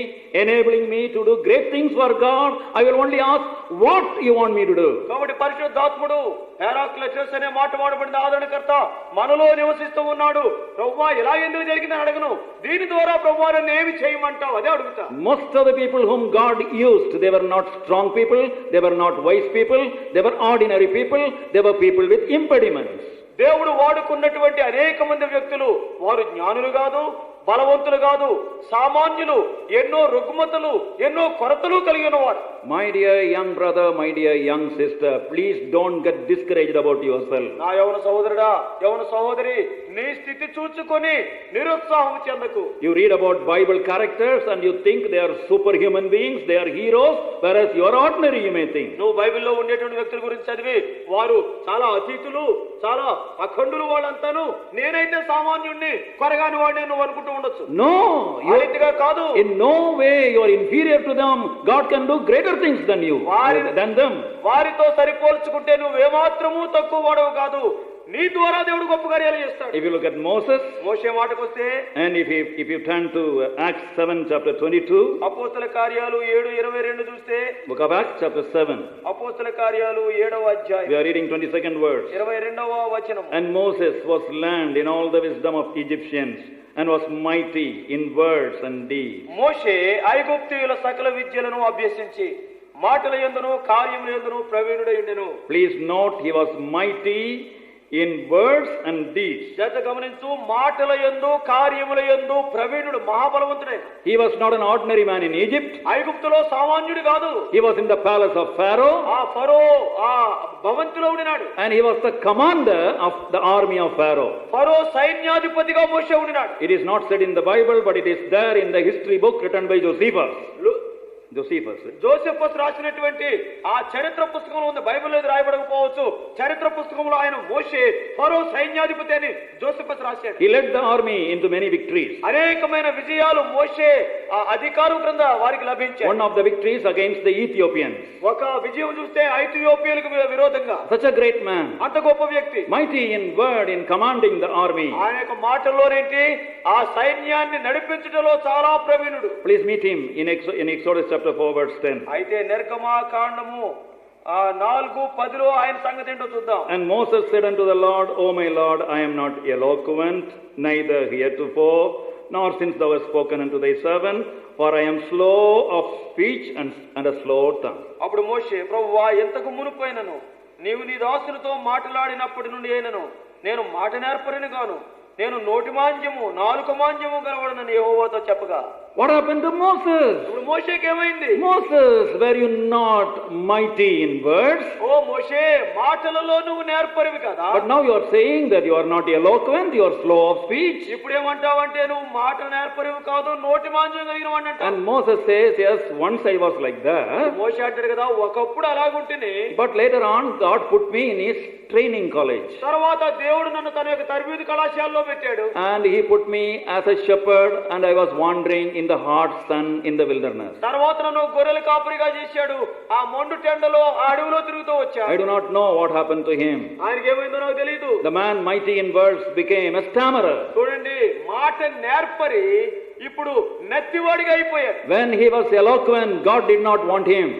enabling me to do great things for God. I will only ask what you want me to do.
కాబట్టి పరిశుద్ధాత్ముడు పారాక్లెటస్ అనే మాట వాడబడిన ఆదరణకర్త మనలో నివసిస్తూ ఉన్నాడు. ప్రభువా ఇలా ఎందుకు జరిగిందని అడగను, దీని ద్వారా ప్రభువా నన్ను ఏమి చేయమంటావు అదే అడుగుతా.
Most of the people whom God used, they were not strong people, they were not wise people, they were ordinary people, they were people with impediments.
దేవుడు వాడుకున్నటువంటి అనేక మంది వ్యక్తులు వారు జ్ఞానులు కాదు, బలవంతులు కాదు, సామాన్యులు, ఎన్నో రుగ్మతలు, ఎన్నో కొరతలు కలిగి ఉన్నవారు.
My dear young brother, my dear young sister, please don't get discouraged about yourself.
నా యవన సహోదరుడా, యవన సహోదరి, నీ స్థితి చూచుకొని నిరుత్సాహం చెందకు.
You read about Bible characters and you think they are superhuman beings, they are heroes, whereas you are ordinary, you may think.
నువ్వు బైబిల్లో ఉండేటువంటి వ్యక్తుల గురించి చదివి వారు చాలా అతీతులు, చాలా అఖండులు వాళ్ళంతాను, నేనైతే సామాన్యుణ్ణి, కొరగాని వాడిని నువ్వు అనుకుంటూ ఉండొచ్చు.
No,
ఆ రీతిగా కాదు.
in no way you are inferior to them. God can do greater things than you, than them.
వారితో సరిపోల్చుకుంటే నువ్వేమాత్రము తక్కువ వాడవు కాదు. నీ ద్వారా దేవుడు గొప్ప కార్యాలు చేస్తాడు.
If you look at Moses,
మోషే మాటకు వస్తే,
and if you turn to Acts 7 chapter 22,
అపోస్తల కార్యాలు 7:22 చూస్తే,
book of Acts chapter 7,
అపోస్తల కార్యాలు 7వ అధ్యాయం,
we are reading 22nd verse.
22వ వచనం.
And Moses was learned in all the wisdom of Egyptians and was mighty in words and deeds.
మోషే ఐగుప్తీయుల సకల విద్యలను అభ్యసించి మాటల యందును కార్యముల యందును ప్రవీణుడై ఉండెను.
Please note, he was mighty in words and deeds.
జాగ్రత్త గమనించు, మాటల యందు కార్యముల యందు ప్రవీణుడు, మహాబలవంతుడే.
He was not an ordinary man in Egypt.
ఐగుప్తులో సామాన్యుడు కాదు.
He was in the palace of Pharaoh.
ఆ ఫరో ఆ భవంతిలో ఉండినాడు.
And he was the commander of the army of Pharaoh.
Pharaoh సైన్యాధిపతిగా మోషే ఉండినాడు.
It is not said in the Bible, but it is there in the history book written by Josephus.
Josephus రాసినటువంటి ఆ చరిత్ర పుస్తకంలో ఉంది. బైబిల్లో ఇది రాయబడకపోవచ్చు. చరిత్ర పుస్తకంలో ఆయన మోషే ఫరో సైన్యాధిపతి అని జోసెఫస్ రాశాడు.
He led the army into many victories.
అనేకమైన విజయాలు మోషే ఆ అధికారం క్రింద వారికి లభించాయి.
One of the victories against the Ethiopians.
ఒక విజయం చూస్తే ఐథియోపియలకు విరోధంగా.
Such a great man.
అంత గొప్ప వ్యక్తి.
Mighty in word, in commanding the army.
ఆయన యొక్క మాటల్లోనేంటి ఆ సైన్యాన్ని నడిపించడంలో చాలా ప్రవీణుడు.
Please meet him in Exodus chapter 4 verse 10.
అయితే నిర్గమాకాండము 4:10 ఆయన సంగతి ఏంటో చూద్దాం.
And Moses said unto the Lord, O my Lord, I am not eloquent, neither heretofore, nor since thou hast spoken unto thy servant, for I am slow of speech and a slow tongue.
అప్పుడు మోషే, ప్రభువా, ఎంతకు మునుపైనను నీవు నీ దాసునితో మాట్లాడినప్పటి నుండి అయినను నేను మాట నేర్పరిని గాను, నేను నోటి మాంద్యము నాలుక మాంద్యము గలవాడనని యెహోవాతో చెప్పగా.
What happened to Moses?
ఇప్పుడు మోషేకి ఏమైంది?
Moses, were you not mighty in words?
ఓ మోషే, మాటలలో నువ్వు నేర్పరివి కదా.
But now you are saying that you are not eloquent, you are slow of speech.
ఇప్పుడు ఏమంటావంటే నువ్వు మాట నేర్పరివి కాదు, నోటి మాంద్యం కలిగిన వాడిని అంటావు.
And Moses says, yes, once I was like that.
మోషే అంటాడు కదా, ఒకప్పుడు అలాగుంటేనే.
But later on God put me in his training college.
తర్వాత దేవుడు నన్ను తన యొక్క తరబేతి కళాశాలలో పెట్టాడు.
And he put me as a shepherd, and I was wandering in the hot sun in the wilderness.
తర్వాత నన్ను గొర్రెల కాపరిగా చేశాడు. ఆ మొండు టెండలో ఆ అడవిలో తిరుగుతూ వచ్చాడు.
I do not know what happened to him.
ఆయనకి ఏమైందో నాకు తెలియదు.
The man mighty in words became a stammerer.
చూడండి, మాట నేర్పరి ఇప్పుడు నెత్తివాడిగా అయిపోయాడు.
When he was eloquent, God did not want him.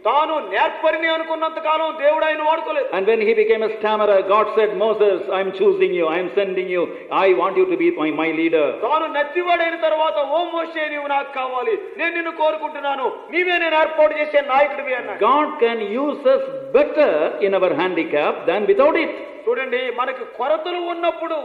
తాను నేర్పరిని అనుకున్నంత కాలం దేవుడు ఆయన వాడుకోలేదు.
And when he became a stammerer, God said, Moses, I am choosing you, I am sending you, I want you to be my leader.
తాను నెత్తివాడైన తర్వాత, ఓ మోషే, నీవు నాకు కావాలి, నేను నిన్ను కోరుకుంటున్నాను, నీవే నేను ఏర్పాటు చేసే నాయకుడివి అన్నాడు.
God can use us better in our handicap than without it.
చూడండి, మనకు కొరతలు ఉన్నప్పుడు,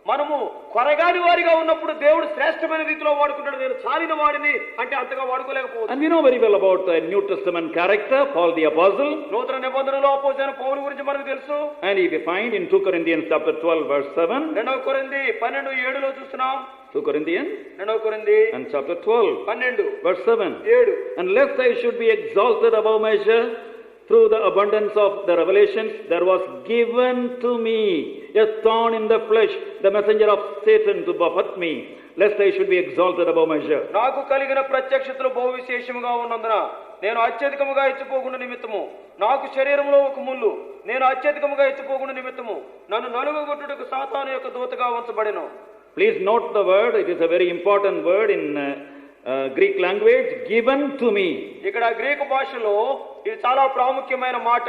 మనము కొరగాని వారిగా ఉన్నప్పుడు దేవుడు శ్రేష్టమైన రీతిలో వాడుకుంటాడు. నేను చాలిన వాడిని అంటే అంతగా వాడుకోలేకపోవచ్చు.
And we know very well about the New Testament character, Paul the Apostle.
నూతన నిబంధనలో అపోస్తలుడైన పౌలు గురించి మనకు తెలుసు.
And if we find in 2 Corinthians chapter 12 verse 7.
2 కొరింథీ 12:7 చూస్తున్నాం.
2 Corinthians
2 కొరింథీ
and chapter 12
12
verse 7.
7.
And lest I should be exalted above measure through the abundance of the revelations, there was given to me a thorn in the flesh, the messenger of Satan to buffet me, lest I should be exalted above measure.
నాకు కలిగిన ప్రత్యక్షతలు బహు విశేషముగా ఉన్నందున నేను అత్యధికముగా ఎత్తిపోకుండా నిమిత్తము, నాకు శరీరంలో ఒక ముళ్ళు, నేను అత్యధికముగా ఎత్తిపోకుండా నిమిత్తము నన్ను నలుగుగొట్టుటకు సాతాను యొక్క దూతగా ఉంచబడెను.
Please note the word. It is a very important word in Greek language, given to me.
ఇక్కడ గ్రీకు భాషలో ఇది చాలా ప్రాముఖ్యమైన మాట.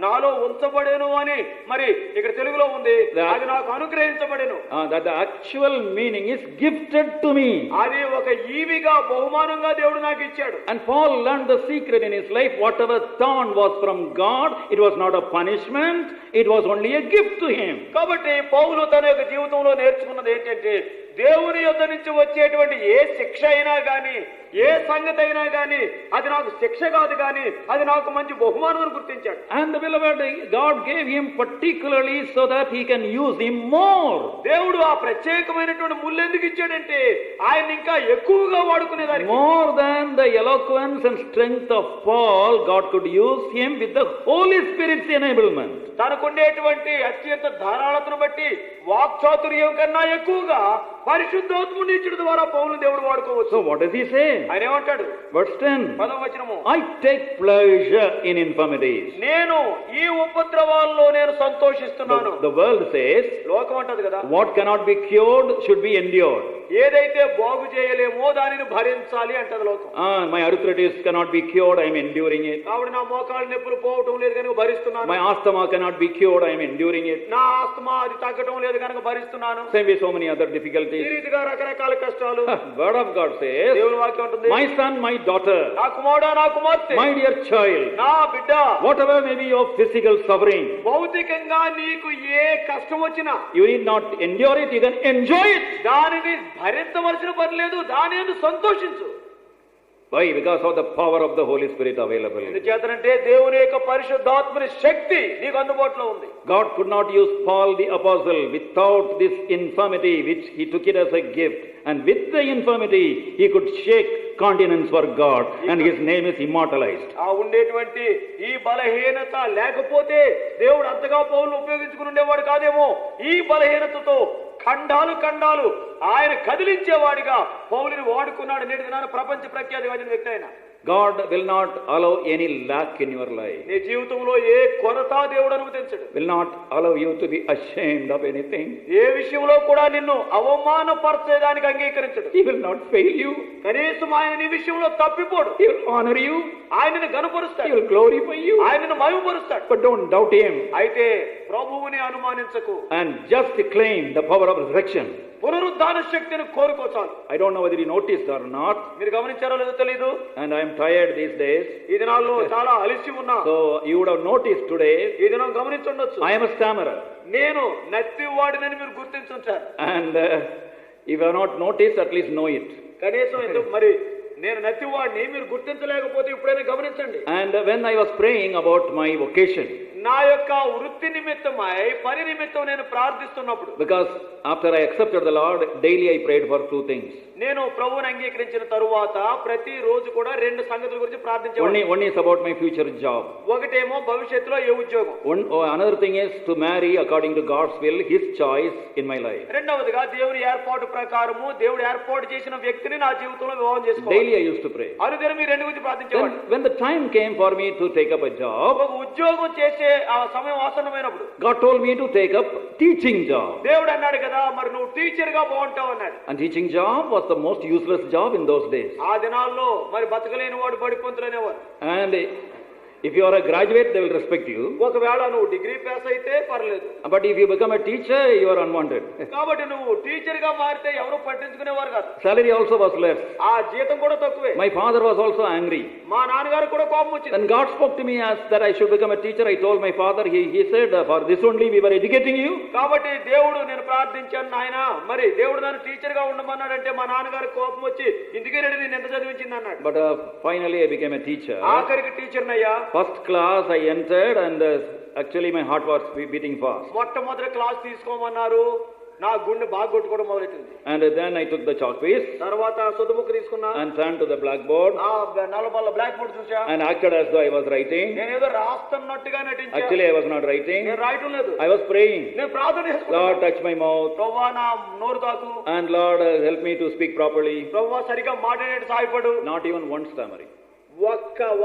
నాలో ఉంచబడేను అని మరి ఇక్కడ తెలుగులో ఉంది, అది నాకు అనుగ్రహించబడేను.
That the actual meaning is gifted to me.
అది ఒక ఈవిగా బహుమానంగా దేవుడు నాకు ఇచ్చాడు.
And Paul learned the secret in his life. Whatever thorn was from God, it was not a punishment, it was only a gift to him.
కాబట్టి పౌలు తన యొక్క జీవితంలో నేర్చుకున్నది ఏంటంటే, దేవుని యొద్ద నుంచి వచ్చేటువంటి ఏ శిక్ష అయినా గాని ఏ సంగతి అయినా గాని అది నాకు శిక్ష కాదు గాని అది నాకు మంచి బహుమానం అని గుర్తించాడు.
And the beloved, God gave him particularly so that he can use him more.
దేవుడు ఆ ప్రత్యేకమైనటువంటి ముళ్ళు ఎందుకు ఇచ్చాడంటే ఆయన ఇంకా ఎక్కువగా వాడుకునేదానికి.
More than the eloquence and strength of Paul, God could use him with the Holy Spirit's enablement.
తనకుండేటువంటి అత్యంత ధారాళతను బట్టి వాక్చాతుర్యం కన్నా ఎక్కువగా పరిశుద్ధాత్ముని ఇచ్చడం ద్వారా పౌలుని దేవుడు వాడుకోవచ్చు.
So what does he say?
ఆయన ఏమంటాడు?
Verse 10.
10వ వచనము,
I take pleasure in infirmities.
నేను ఈ ఉపద్రవాల్లో నేను సంతోషిస్తున్నాను.
The world says,
లోకం అంటది కదా,
what cannot be cured should be endured.
ఏదైతే బాగు చేయలేమో దానిని భరించాలి అంటది లోకం.
My arthritis cannot be cured, I am enduring it.
కాబట్టి నా మోకాళ్ళ నొప్పులు పోవటం లేదు కనుక భరిస్తున్నాను.
My asthma cannot be cured, I am enduring it.
నా ఆస్తమా అది తగ్గటం లేదు కనుక భరిస్తున్నాను.
Same way so many other difficulties.
ఈ రీతిగా రకరకాల కష్టాలు.
Word of God says,
దేవుని వాక్యం ఉంటుంది,
my son, my daughter,
నా కుమారుడా నా కుమార్తె,
my dear child,
నా బిడ్డ,
whatever may be your physical suffering,
భౌతికంగా నీకు ఏ కష్టం వచ్చినా
you need not endure it, you can enjoy it.
దానిని భరించవలసిన పని లేదు, దాని యందు సంతోషించు.
Why? Because of the power of the Holy Spirit available.
ఎందుచేతనంటే దేవుని యొక్క పరిశుద్ధాత్మని శక్తి నీకు అందుబాటులో ఉంది.
God could not use Paul the apostle without this infirmity, which he took it as a gift, and with the infirmity he could shake continents for God, and his name is immortalized.
ఆ ఉండేటువంటి ఈ బలహీనత లేకపోతే దేవుడు అంతగా పౌలును ఉపయోగించుకుని ఉండేవాడు కాదేమో. ఈ బలహీనతతో ఖండాలు ఖండాలు ఆయన కదిలించేవాడిగా పౌలుని వాడుకున్నాడు. నేటి దినాన ప్రపంచ ప్రఖ్యాతి వచ్చిన వ్యక్తి అయినా.
God will not allow any lack in your life.
నీ జీవితంలో ఏ కొరత దేవుడు అనుమతించడు.
Will not allow you to be ashamed of anything.
ఏ విషయంలో కూడా నిన్ను అవమానపరచేదానికి అంగీకరించడు.
He will not fail you.
కనీసం ఆయన నీ విషయంలో తప్పిపోడు.
He will honor you.
ఆయనను
He
గనుపరుస్తాడు,
will glorify you.
ఆయనను మహిమపరుస్తాడు.
But don't doubt him.
అయితే ప్రభువుని అనుమానించకు.
And just claim the power of resurrection.
పునరుద్ధాన శక్తిని కోరుకోచాలి.
I don't know whether you noticed or not.
మీరు గమనించారో లేదో తెలీదు.
And I am tired these days.
ఈ దినాల్లో చాలా అలసి ఉన్నా.
So you would have noticed today,
ఈ దినం గమనించుండొచ్చు,
I am a stammerer.
నేను నత్తివాడినని మీరు గుర్తించుంటారు.
And if you have not noticed, at least know it.
కనీసం ఎందుకు మరి నేను నత్తివాడిని మీరు గుర్తించలేకపోతే ఇప్పుడైనా గమనించండి.
And when I was praying about my vocation,
నా యొక్క వృత్తి నిమిత్తమై పని నిమిత్తం నేను ప్రార్థిస్తున్నప్పుడు,
because after I accepted the Lord, daily I prayed for two things.
నేను ప్రభువుని అంగీకరించిన తరువాత ప్రతి రోజు కూడా రెండు సంగతుల గురించి ప్రార్థించేవాడిని.
One is about my future job.
ఒకటేమో భవిష్యత్తులో ఏ ఉద్యోగం.
Another thing is to marry according to God's will, His choice in my life.
రెండవదిగా దేవుని ఏర్పాటు ప్రకారము దేవుడు ఏర్పాటు చేసిన వ్యక్తిని నా జీవితంలో వివాహం చేసుకోవాలి.
Daily I used to pray.
అనుదినం ఈ రెండు గురించి ప్రార్థించేవాడిని.
When the time came for me to take up a job,
ఒక ఉద్యోగం చేసే ఆ సమయం ఆసన్నమైనప్పుడు
God told me to take up teaching job.
దేవుడు అన్నాడు కదా, మరి నువ్వు టీచర్ గా బాగుంటావు అన్నాడు.
And teaching job was the most useless job in those days.
ఆ దినాల్లో మరి బతకలేని వాడు బడిపంతులు అనేవారు.
And if you are a graduate, they will respect you.
ఒకవేళ నువ్వు డిగ్రీ పాస్ అయితే పర్లేదు.
But if you become a teacher, you are unwanted.
కాబట్టి నువ్వు టీచర్ గా మారితే ఎవరు పట్టించుకునేవారు కాదు.
Salary also was less.
ఆ జీతం కూడా తక్కువే.
My father was also angry.
మా నాన్నగారు కూడా కోపం వచ్చింది.
When God spoke to me as that I should become a teacher, I told my father, he said, for this only we were educating you.
కాబట్టి దేవుడు నేను ప్రార్థించాను నాయన, మరి దేవుడు నన్ను టీచర్ గా ఉండమన్నాడంటే మా నాన్నగారు కోపం వచ్చి ఇందుకే నేను ఎంత చదివించింది అన్నాడు.
But finally I became a teacher.
ఆఖరికి teacher నయ్యా.
First class I entered and actually my heart was beating fast.
మొట్టమొదటి క్లాస్ తీసుకోమన్నారు, నా గుండె బాగా కొట్టుకోవడం మొదలెట్టింది.
And then I took the chalk piece
తర్వాత సుద్దముక్క తీసుకున్నా
and turned to the blackboard
ఆ నల్లబల్ల బ్లాక్ బోర్డ్ చూసా
and acted as though I was writing.
నేను ఏదో రాస్తున్నట్టుగా నటించా.
Actually I was not writing.
నేను రాయటం లేదు.
I was praying.
నేను ప్రార్థన చేసుకున్నా.
Lord, touch my mouth.
ప్రభువా నా నోరు తాకు.
And Lord, help me to speak properly.
ప్రభువా సరిగా మాట్లాడేట సహాయపడు.
Not even one stammering.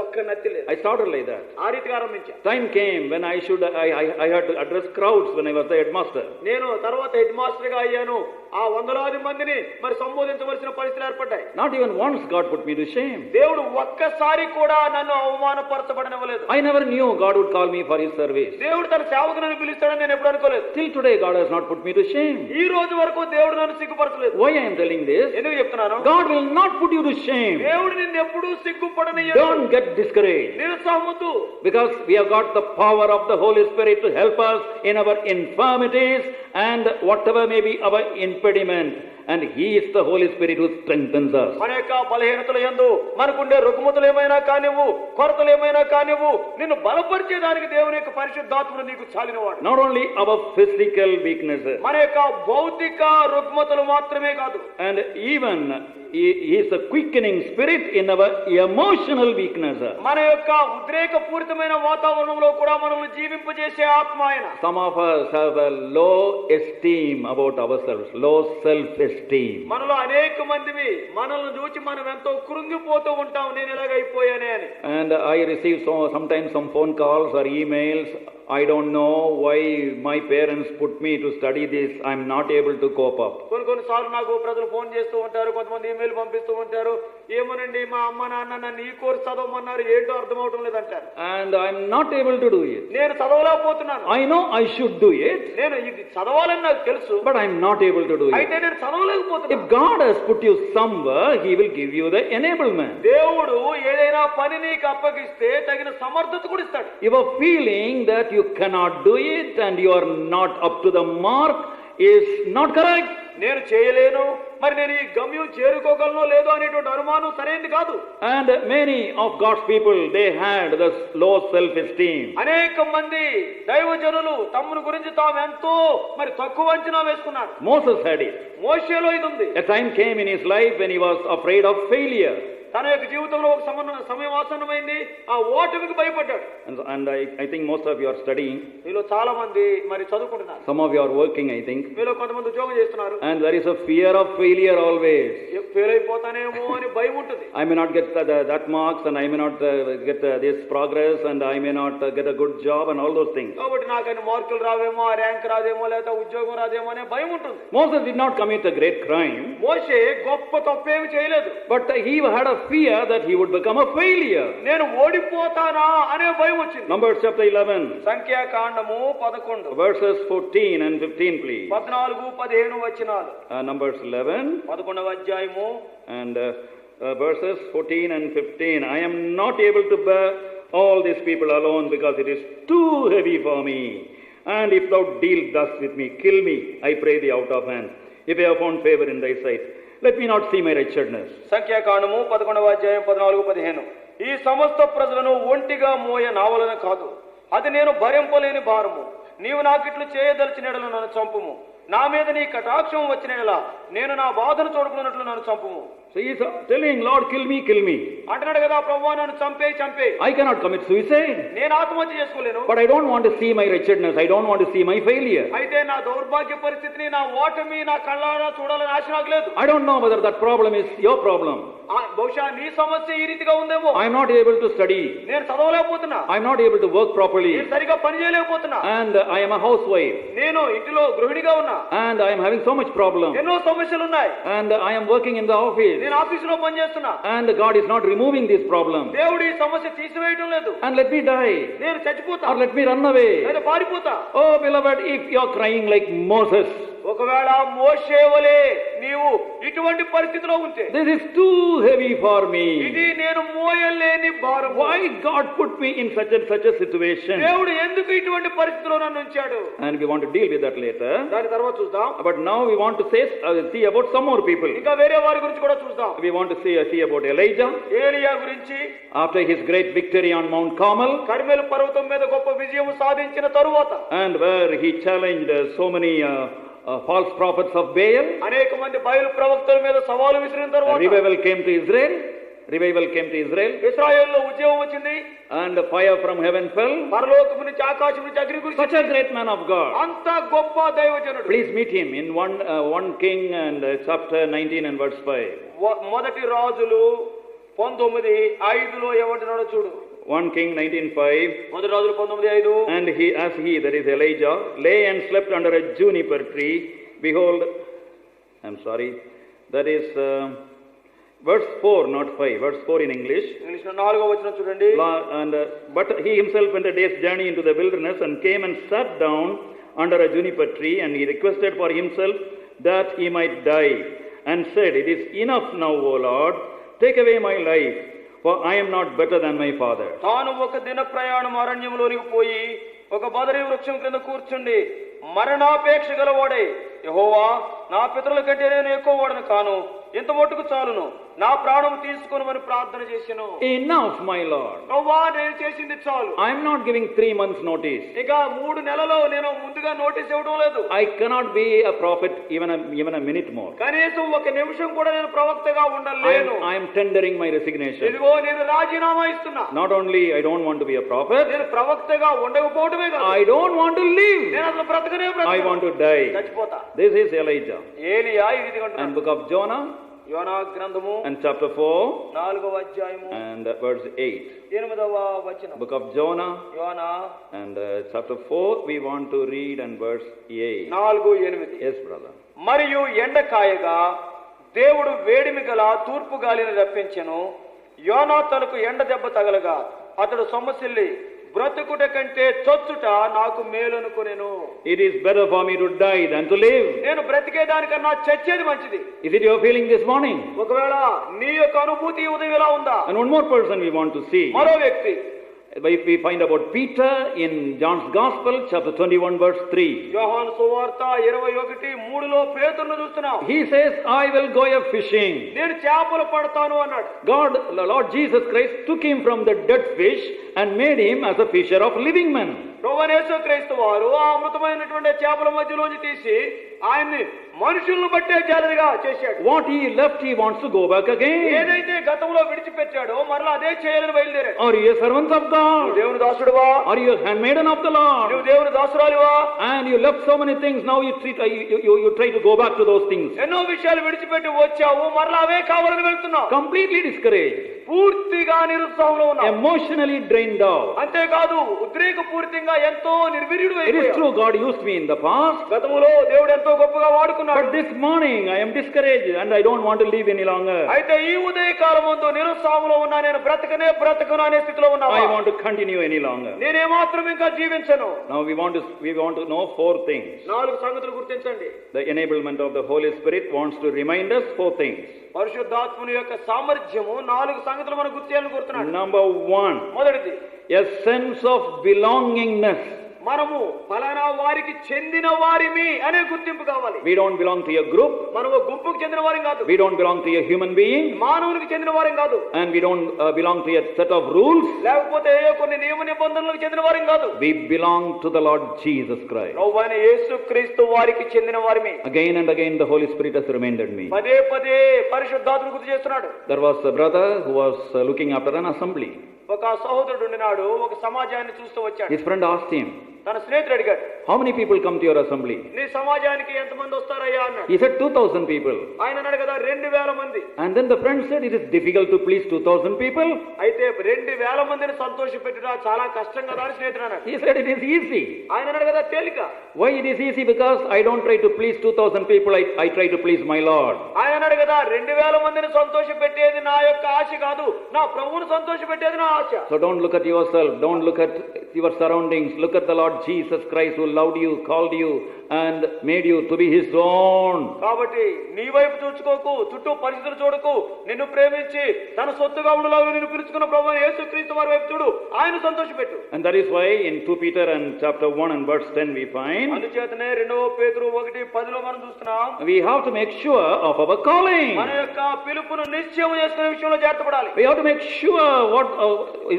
ఒక్క నత్తి లేదు.
I started like that.
ఆ రీతిగా ఆరంభించా.
Time came when I had to address crowds when I was the headmaster.
నేను తర్వాత హెడ్ మాస్టర్ గా అయ్యాను. ఆ వందలాది మందిని మరి సంబోధించవలసిన పరిస్థితులు ఏర్పడ్డాయి.
Not even once God put me to shame.
దేవుడు ఒక్కసారి కూడా నన్ను అవమానపరచబడనివ్వలేదు.
I never knew God would call me for His service.
దేవుడు తన సేవకు నన్ను పిలుస్తాడని నేను ఎప్పుడు అనుకోలేదు.
Till today God has not put me to shame.
ఈ రోజు వరకు దేవుడు నన్ను సిగ్గుపరచలేదు.
Why I am telling this?
ఎందుకు చెప్తున్నాను?
God will not put you to shame.
దేవుడు నిన్ను ఎప్పుడూ సిగ్గుపడనియ్యడు.
Don't get discouraged.
నిరుత్సాహమొద్దు.
Because we have got the power of the Holy Spirit to help us in our infirmities and whatever may be our impediment. And He is the Holy Spirit who strengthens us.
మన యొక్క బలహీనతల యందు మనకుండే రుగ్మతలు ఏమైనా కానివ్వు, కొరతలు ఏమైనా కానివ్వు, నిన్ను బలపరిచేదానికి దేవుని యొక్క పరిశుద్ధాత్ముడు నీకు చాలినవాడు.
Not only our physical weaknesses.
మన యొక్క భౌతిక రుగ్మతలు మాత్రమే కాదు.
And even He is a quickening spirit in our emotional weaknesses.
మన యొక్క ఉద్రేకపూరితమైన వాతావరణంలో కూడా మనల్ని జీవింపజేసే ఆత్మ ఆయన.
Some of us have a low esteem about ourselves, low self-esteem.
మనలో అనేక మందివి మనల్ని చూసి మనం ఎంతో కృంగిపోతూ ఉంటాం, నేను ఎలాగైపోయానే అని.
And I receive sometimes some phone calls or emails. I don't know why my parents put me to study this. I'm not able to cope up.
కొన్నిసార్లు నాకు ప్రజలు ఫోన్ చేస్తూ ఉంటారు, కొంతమంది ఈమెయిల్ పంపిస్తూ ఉంటారు. ఏమోనండి మా అమ్మ నాన్న నన్ను ఈ కోర్సు చదవమన్నారు, ఏంటో అర్థం అవడం లేదంటారు.
And I'm not able to do it.
నేను చదవలేకపోతున్నాను.
I know I should do it.
నేను ఇది చదవాలని నాకు తెలుసు,
but I'm not able to do it.
అయితే నేను చదవలేకపోతున్నాను.
If God has put you somewhere, He will give you the enablement.
దేవుడు ఏదైనా పని నీకు అప్పగిస్తే తగిన సమర్థత కూడా ఇస్తాడు.
You are feeling that you cannot do it and you are not up to the mark is not correct.
నేను చేయలేను, మరి నేను ఈ గమ్యం చేరుకోగలనో లేదో అనేటువంటి అనుమానం సరైనది కాదు.
And many of God's people, they had this low self-esteem.
అనేక మంది దైవజనులు తమను గురించి తాము ఎంతో మరి తక్కువ అంచనా వేసుకున్నారు.
Moses had it.
మోషేలో ఇది ఉంది.
A time came in his life when he was afraid of failure.
తన యొక్క జీవితంలో ఒక సమయం ఆసన్నమైంది, ఆ ఓటమికి భయపడ్డాడు.
And I think most of you are studying.
మీలో చాలా మంది మరి చదువుకుంటున్నారు.
Some of you are working, I think.
మీలో కొంతమంది ఉద్యోగం చేస్తున్నారు.
And there is a fear of failure always.
Fail అయిపోతానేమో అని భయం ఉంటుంది.
I may not get that marks and I may not get this progress and I may not get a good job and all those things.
కాబట్టి నాకైనా మార్కులు రావేమో, ఆ rank రాదేమో, లేదా ఉద్యోగం రాదేమో అనే భయం ఉంటుంది.
Moses did not commit a great crime.
మోషే గొప్ప తప్పేమి చేయలేదు.
But he had a fear that he would become a failure.
నేను ఓడిపోతానా అనే భయం వచ్చింది.
Numbers chapter 11.
సంఖ్యాకాండము 11
verses 14 and 15 please.
14-15 వచనాలు.
Numbers 11.
11వ అధ్యాయము
and verses 14 and 15. I am not able to bear all these people alone because it is too heavy for me. And if thou deal thus with me, kill me, I pray thee out of hand. If I have found favor in thy sight, let me not see my wretchedness.
సంఖ్యాకాండము 11వ అధ్యాయం 14-15. ఈ సమస్త ప్రజలను ఒంటిగా మోయ నావలన కాదు, అది నేను భరింపలేని భారము. నీవు నాకిట్లు చేయదలిచిన ఎడల నన్ను చంపుము, నా మీద నీ కటాక్షం వచ్చిన ఎడల నేను నా బాధను చూడకున్నట్లు నన్ను చంపుము.
So he is telling, Lord, kill me, kill me.
అంటున్నాడు కదా, ప్రభువా నన్ను చంపే.
I cannot commit suicide.
నేను ఆత్మహత్య చేసుకోలేను.
But I don't want to see my wretchedness. I don't want to see my failure.
అయితే నా దౌర్భాగ్య పరిస్థితిని, నా ఓటమి నా కళ్ళారా చూడాలని ఆశ నాకు లేదు.
I don't know whether that problem is your problem.
బహుశా నీ సమస్య ఈ రీతిగా ఉందేమో.
I am not able to study.
నేను చదవలేకపోతున్నా.
I am not able to work properly.
నేను సరిగా పని చేయలేకపోతున్నా.
And I am a housewife.
నేను ఇంటిలో గృహిణిగా ఉన్నా.
And I am having so much problem.
ఎన్నో సమస్యలు ఉన్నాయి.
And I am working in the office.
నేను ఆఫీసులో పని చేస్తున్నా.
And God is not removing this problem.
దేవుడు ఈ సమస్య తీసివేయడం లేదు.
And let me die.
నేను చచ్చిపోతా.
Or let me run away.
నేను పారిపోతా.
Oh beloved, if you are crying like Moses,
ఒకవేళ మోషే వలె నీవు ఇటువంటి పరిస్థితిలో ఉంటే,
this is too heavy for me.
ఇది నేను మోయలేని భారం.
Why God put me in such and such a situation?
దేవుడు ఎందుకు ఇటువంటి పరిస్థితిలో నన్ను ఉంచాడు?
And we want to deal with that later.
దాని తర్వాత చూద్దాం.
But now we want to see about some more people.
ఇంకా వేరే వారి గురించి కూడా చూద్దాం.
We want to see about Elijah.
ఏలియా గురించి.
After his great victory on Mount Carmel.
కర్మెలు పర్వతం మీద గొప్ప విజయం సాధించిన తరువాత.
And where he challenged so many false prophets of Baal.
అనేక మంది బయలు ప్రవక్తల మీద సవాలు విసిరిన తరువాత
revival came to Israel.
ఇశ్రాయేలులో ఉద్యమం వచ్చింది.
And fire from heaven fell.
పరలోకము నుంచి ఆకాశం నుంచి అగ్ని కురిసింది.
Such a great man of God.
అంత గొప్ప దైవజనుడు.
Please meet him in 1 King and chapter 19 and verse 5.
మొదటి రాజులు 19:5లో ఏమంటున్నాడో చూడు.
1 King 19:5.
మొదటి రాజులు 19:5.
And that is Elijah, lay and slept under a juniper tree. Behold, that is verse 4, not 5. Verse 4 in English.
ఇంగ్లీష్లో 4వ వచనం చూడండి.
But he himself went a day's journey into the wilderness and came and sat down under a juniper tree, and he requested for himself that he might die, and said, It is enough now, O Lord, take away my life, for I am not better than my father.
తాను ఒక దిన ప్రయాణం అరణ్యంలోనికి పోయి ఒక బదరీ వృక్షం క్రింద కూర్చుండి మరణాపేక్ష గలవాడై యెహోవా, నా పితరుల కంటే నేను ఎక్కువ వాడను కాను, ఇంత మట్టుకు చాలును, నా ప్రాణం తీసుకొనమని ప్రార్థన చేశాను.
Enough, my Lord.
యెహోవా, నేను చేసింది చాలు.
I am not giving 3 months notice.
ఇక 3 నెలలు నేను ముందుగా నోటీస్ ఇవ్వడం లేదు.
I cannot be a prophet even a minute more.
కనీసం ఒక నిమిషం కూడా నేను ప్రవక్తగా ఉండలేను.
I am tendering my resignation.
ఇదిగో నేను రాజీనామా ఇస్తున్నా.
Not only I don't want to be a prophet,
నేను ప్రవక్తగా ఉండకపోవడమే కాదు,
I don't want to live.
నేను అసలు బ్రతకనే
I
బ్రతకను.
want to die.
చచ్చిపోతా.
This is Elijah.
ఏలియా ఈ విధంగా
And
అంటున్నాడు.
book of Jonah
యోనా గ్రంథము
and chapter 4
4వ అధ్యాయము
and verse 8.
8వ వచనం.
Book of Jonah
Yona
and chapter 4 we want to read and verse 8.
4:8.
Yes, brother.
మరియు ఎండకాయగా దేవుడు వేడిమి గల తూర్పు గాలిని రప్పించెను. యోనా తనకు ఎండ దెబ్బ తగలగా అతడు సొమ్మసిల్లి బ్రతుకుట కంటే చచ్చుట నాకు మేలనుకొనెను.
It is better for me to die than to live.
నేను బ్రతికేదానికన్నా చచ్చేది మంచిది.
Is it your feeling this morning?
ఒకవేళ నీ యొక్క అనుభూతి ఉదయం ఎలా ఉందా?
And one more person we want to see.
మరో వ్యక్తి.
If we find about Peter in John's Gospel, chapter 21, verse 3.
యోహాను సువార్త 21:3లో పేతురును చూస్తున్నాం.
He says, I will go a fishing.
నేను చేపలు పడతాను అన్నాడు.
God, the Lord Jesus Christ, took him from the dead fish and made him as a fisher of living men.
ప్రభువైన యేసుక్రీస్తు వారు ఆ అమృతమైనటువంటి చేపల మధ్యలోంచి తీసి ఆయన్ని మనుషులను బట్టే జాలరిగా చేశాడు.
What he left, he wants to go back again.
ఏదైతే గతంలో విడిచిపెట్టాడో మరలా అదే చేయాలని బయలుదేరాడు.
Are you a servant of God?
నువ్వు దేవుని దాసుడువా?
Are you a handmaiden of the Lord?
నువ్వు దేవుని దాసురాలివా?
And you left so many things, now you try to go back to those things.
ఎన్నో విషయాలు విడిచిపెట్టి వచ్చావు, మరలా అవే కావాలని వెళ్తున్నావు.
Completely discouraged.
పూర్తిగా నిరుత్సాహంలో ఉన్నావు.
Emotionally drained out.
అంతేకాదు ఉద్రేక పూరితంగా ఎంతో నిర్వీర్యుడు
It is true, God used me in the past.
గతంలో దేవుడు ఎంతో గొప్పగా వాడుకున్నాడు.
But this morning I am discouraged and I don't want to live any longer.
అయితే ఈ ఉదయ కాలమందు నిరుత్సాహంలో ఉన్నా, నేను బ్రతకను అనే స్థితిలో ఉన్నావా?
I want to continue any longer.
నేనే మాత్రం ఇంకా జీవించను.
Now we want to know 4 things.
4 సంగతులు గుర్తించండి.
The enablement of the Holy Spirit wants to remind us 4 things.
పరిశుద్ధాత్ముని యొక్క సామర్థ్యము 4 సంగతులు మనకు గుర్తు చేయాలని కోరుతున్నాడు.
Number 1,
మొదటిది
a sense of belongingness.
మనము ఫలానా వారికి చెందిన వారిమి అనే గుర్తింపు కావాలి.
We don't belong to a group.
మనము గుంపుకు చెందిన వారం కాదు.
We don't belong to a human being.
మానవునికి చెందిన వారం కాదు.
And we don't belong to a set of rules.
లేకపోతే కొన్ని నియమ నిబంధనలకు చెందిన వారం కాదు.
We belong to the Lord Jesus Christ.
ప్రభువైన యేసుక్రీస్తు వారికి చెందిన వారిమి.
Again and again the Holy Spirit has reminded me.
పదే పదే పరిశుద్ధాత్ముడు గుర్తు చేస్తున్నాడు.
There was a brother who was looking after an assembly.
ఒక సహోదరుడు ఉండినాడు, ఒక సమాజాన్ని చూస్తూ వచ్చాడు.
His friend asked him,
తన స్నేహితుడు అడిగాడు,
how many people come to your assembly?
నీ సమాజానికి ఎంతమంది వస్తారయ్యా అన్నాడు.
He said 2,000 people.
ఆయన అన్నాడు కదా 2,000 మంది.
And then the friend said, it is difficult to please 2,000 people.
అయితే 2,000 మందిని సంతోషపెట్టుట చాలా కష్టం కదా అని స్నేహితుడు అన్నాడు.
He said, it is easy.
ఆయన అన్నాడు కదా తేలిక.
Why it is easy? Because I don't try to please 2,000 people, I try to please my Lord.
ఆయన అన్నాడు కదా 2,000 మందిని సంతోషపెట్టేది నా యొక్క ఆశ కాదు, నా ప్రభువును సంతోషపెట్టేది నా ఆశ.
So don't look at yourself, don't look at your surroundings, look at the Lord Jesus Christ who loved you, called you and made you to be his own.
కాబట్టి నీ వైపు చూచుకోకు, చుట్టూ పరిస్థితులు చూడకు, నిన్ను ప్రేమించి తన సొత్తుగా ఉండలాగా నిన్ను పిలుచుకున్న ప్రభువైన యేసుక్రీస్తు వారి వైపు చూడు, ఆయన సంతోషపెట్టు.
And that is why in 2 Peter and chapter 1 and verse 10 we find,
అందుచేతనే 2 పేతురు 1:10లో మనం చూస్తున్నాం,
we have to make sure of our calling.
మన యొక్క పిలుపును నిశ్చయం చేసుకునే విషయంలో జాగ్రత్త పడాలి.
We have to make sure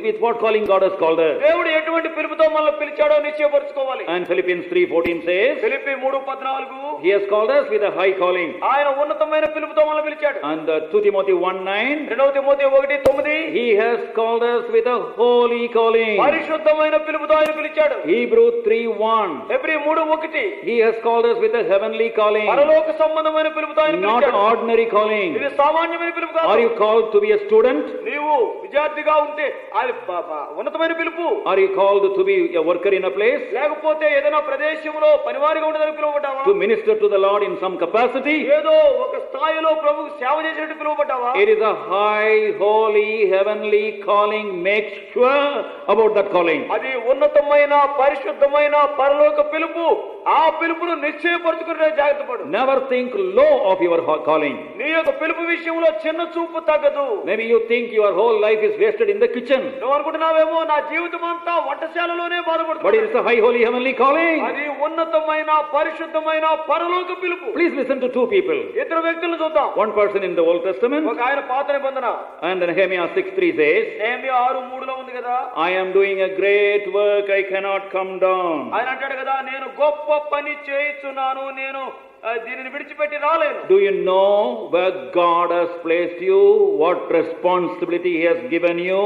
with what calling God has called us.
దేవుడు ఎటువంటి పిలుపుతో మనల్ని పిలిచాడో నిశ్చయపరచుకోవాలి.
And Philippians 3:14 says,
Philippi 3:14
he has called us with a high calling.
ఆయన ఉన్నతమైన పిలుపుతో మనల్ని పిలిచాడు.
And 2 Timothy 1:9,
2 Timothy 1:9
he has called us with a holy calling.
పరిశుద్ధమైన పిలుపుతో ఆయన పిలిచాడు.
Hebrew 3:1,
Hebrew 3:1
he has called us with a heavenly calling,
పరలోక సంబంధమైన పిలుపుతో ఆయన
not
పిలిచాడు.
ordinary calling.
ఇది సామాన్యమైన పిలుపు
Are
కాదు.
you called to be a student?
నీవు విద్యార్థిగా ఉంటే అది ఉన్నతమైన పిలుపు.
Are you called to be a worker in a place?
లేకపోతే ఏదైనా ప్రదేశంలో పనివారిగా ఉండదని పిలువబడ్డావా?
To minister to the Lord in some capacity?
ఏదో ఒక స్థాయిలో ప్రభువుకు సేవ చేసినట్టు పిలువబడ్డావా?
It is a high, holy, heavenly calling. Make sure about that calling.
అది ఉన్నతమైన పరిశుద్ధమైన పరలోక పిలుపు. ఆ పిలుపును నిశ్చయపరచుకునే జాగ్రత్త పడు.
Never think low of your calling.
నీ యొక్క పిలుపు విషయంలో చిన్న చూపు తగ్గదు.
Maybe you think your whole life is wasted in the kitchen.
నువ్వు అనుకుంటున్నావేమో నా జీవితం అంతా వంటశాలలో స్థితిలోనే
But it
బాధపడుతున్నాడు.
is a high, holy, heavenly calling.
అది ఉన్నతమైన పరిశుద్ధమైన పరలోక పిలుపు.
Please listen to two people.
ఇద్దరు వ్యక్తులను చూద్దాం.
One person in the Old Testament,
ఒక ఆయన పాత నిబంధన,
and Nehemiah 6:3 says,
నెహెమ్యా 6:3 ఉంది కదా,
I am doing a great work, I cannot come down.
ఆయన అంటాడు కదా, నేను గొప్ప పని చేయుచున్నాను, నేను దీనిని విడిచిపెట్టి రాలేను.
Do you know where God has placed you? What responsibility He has given you?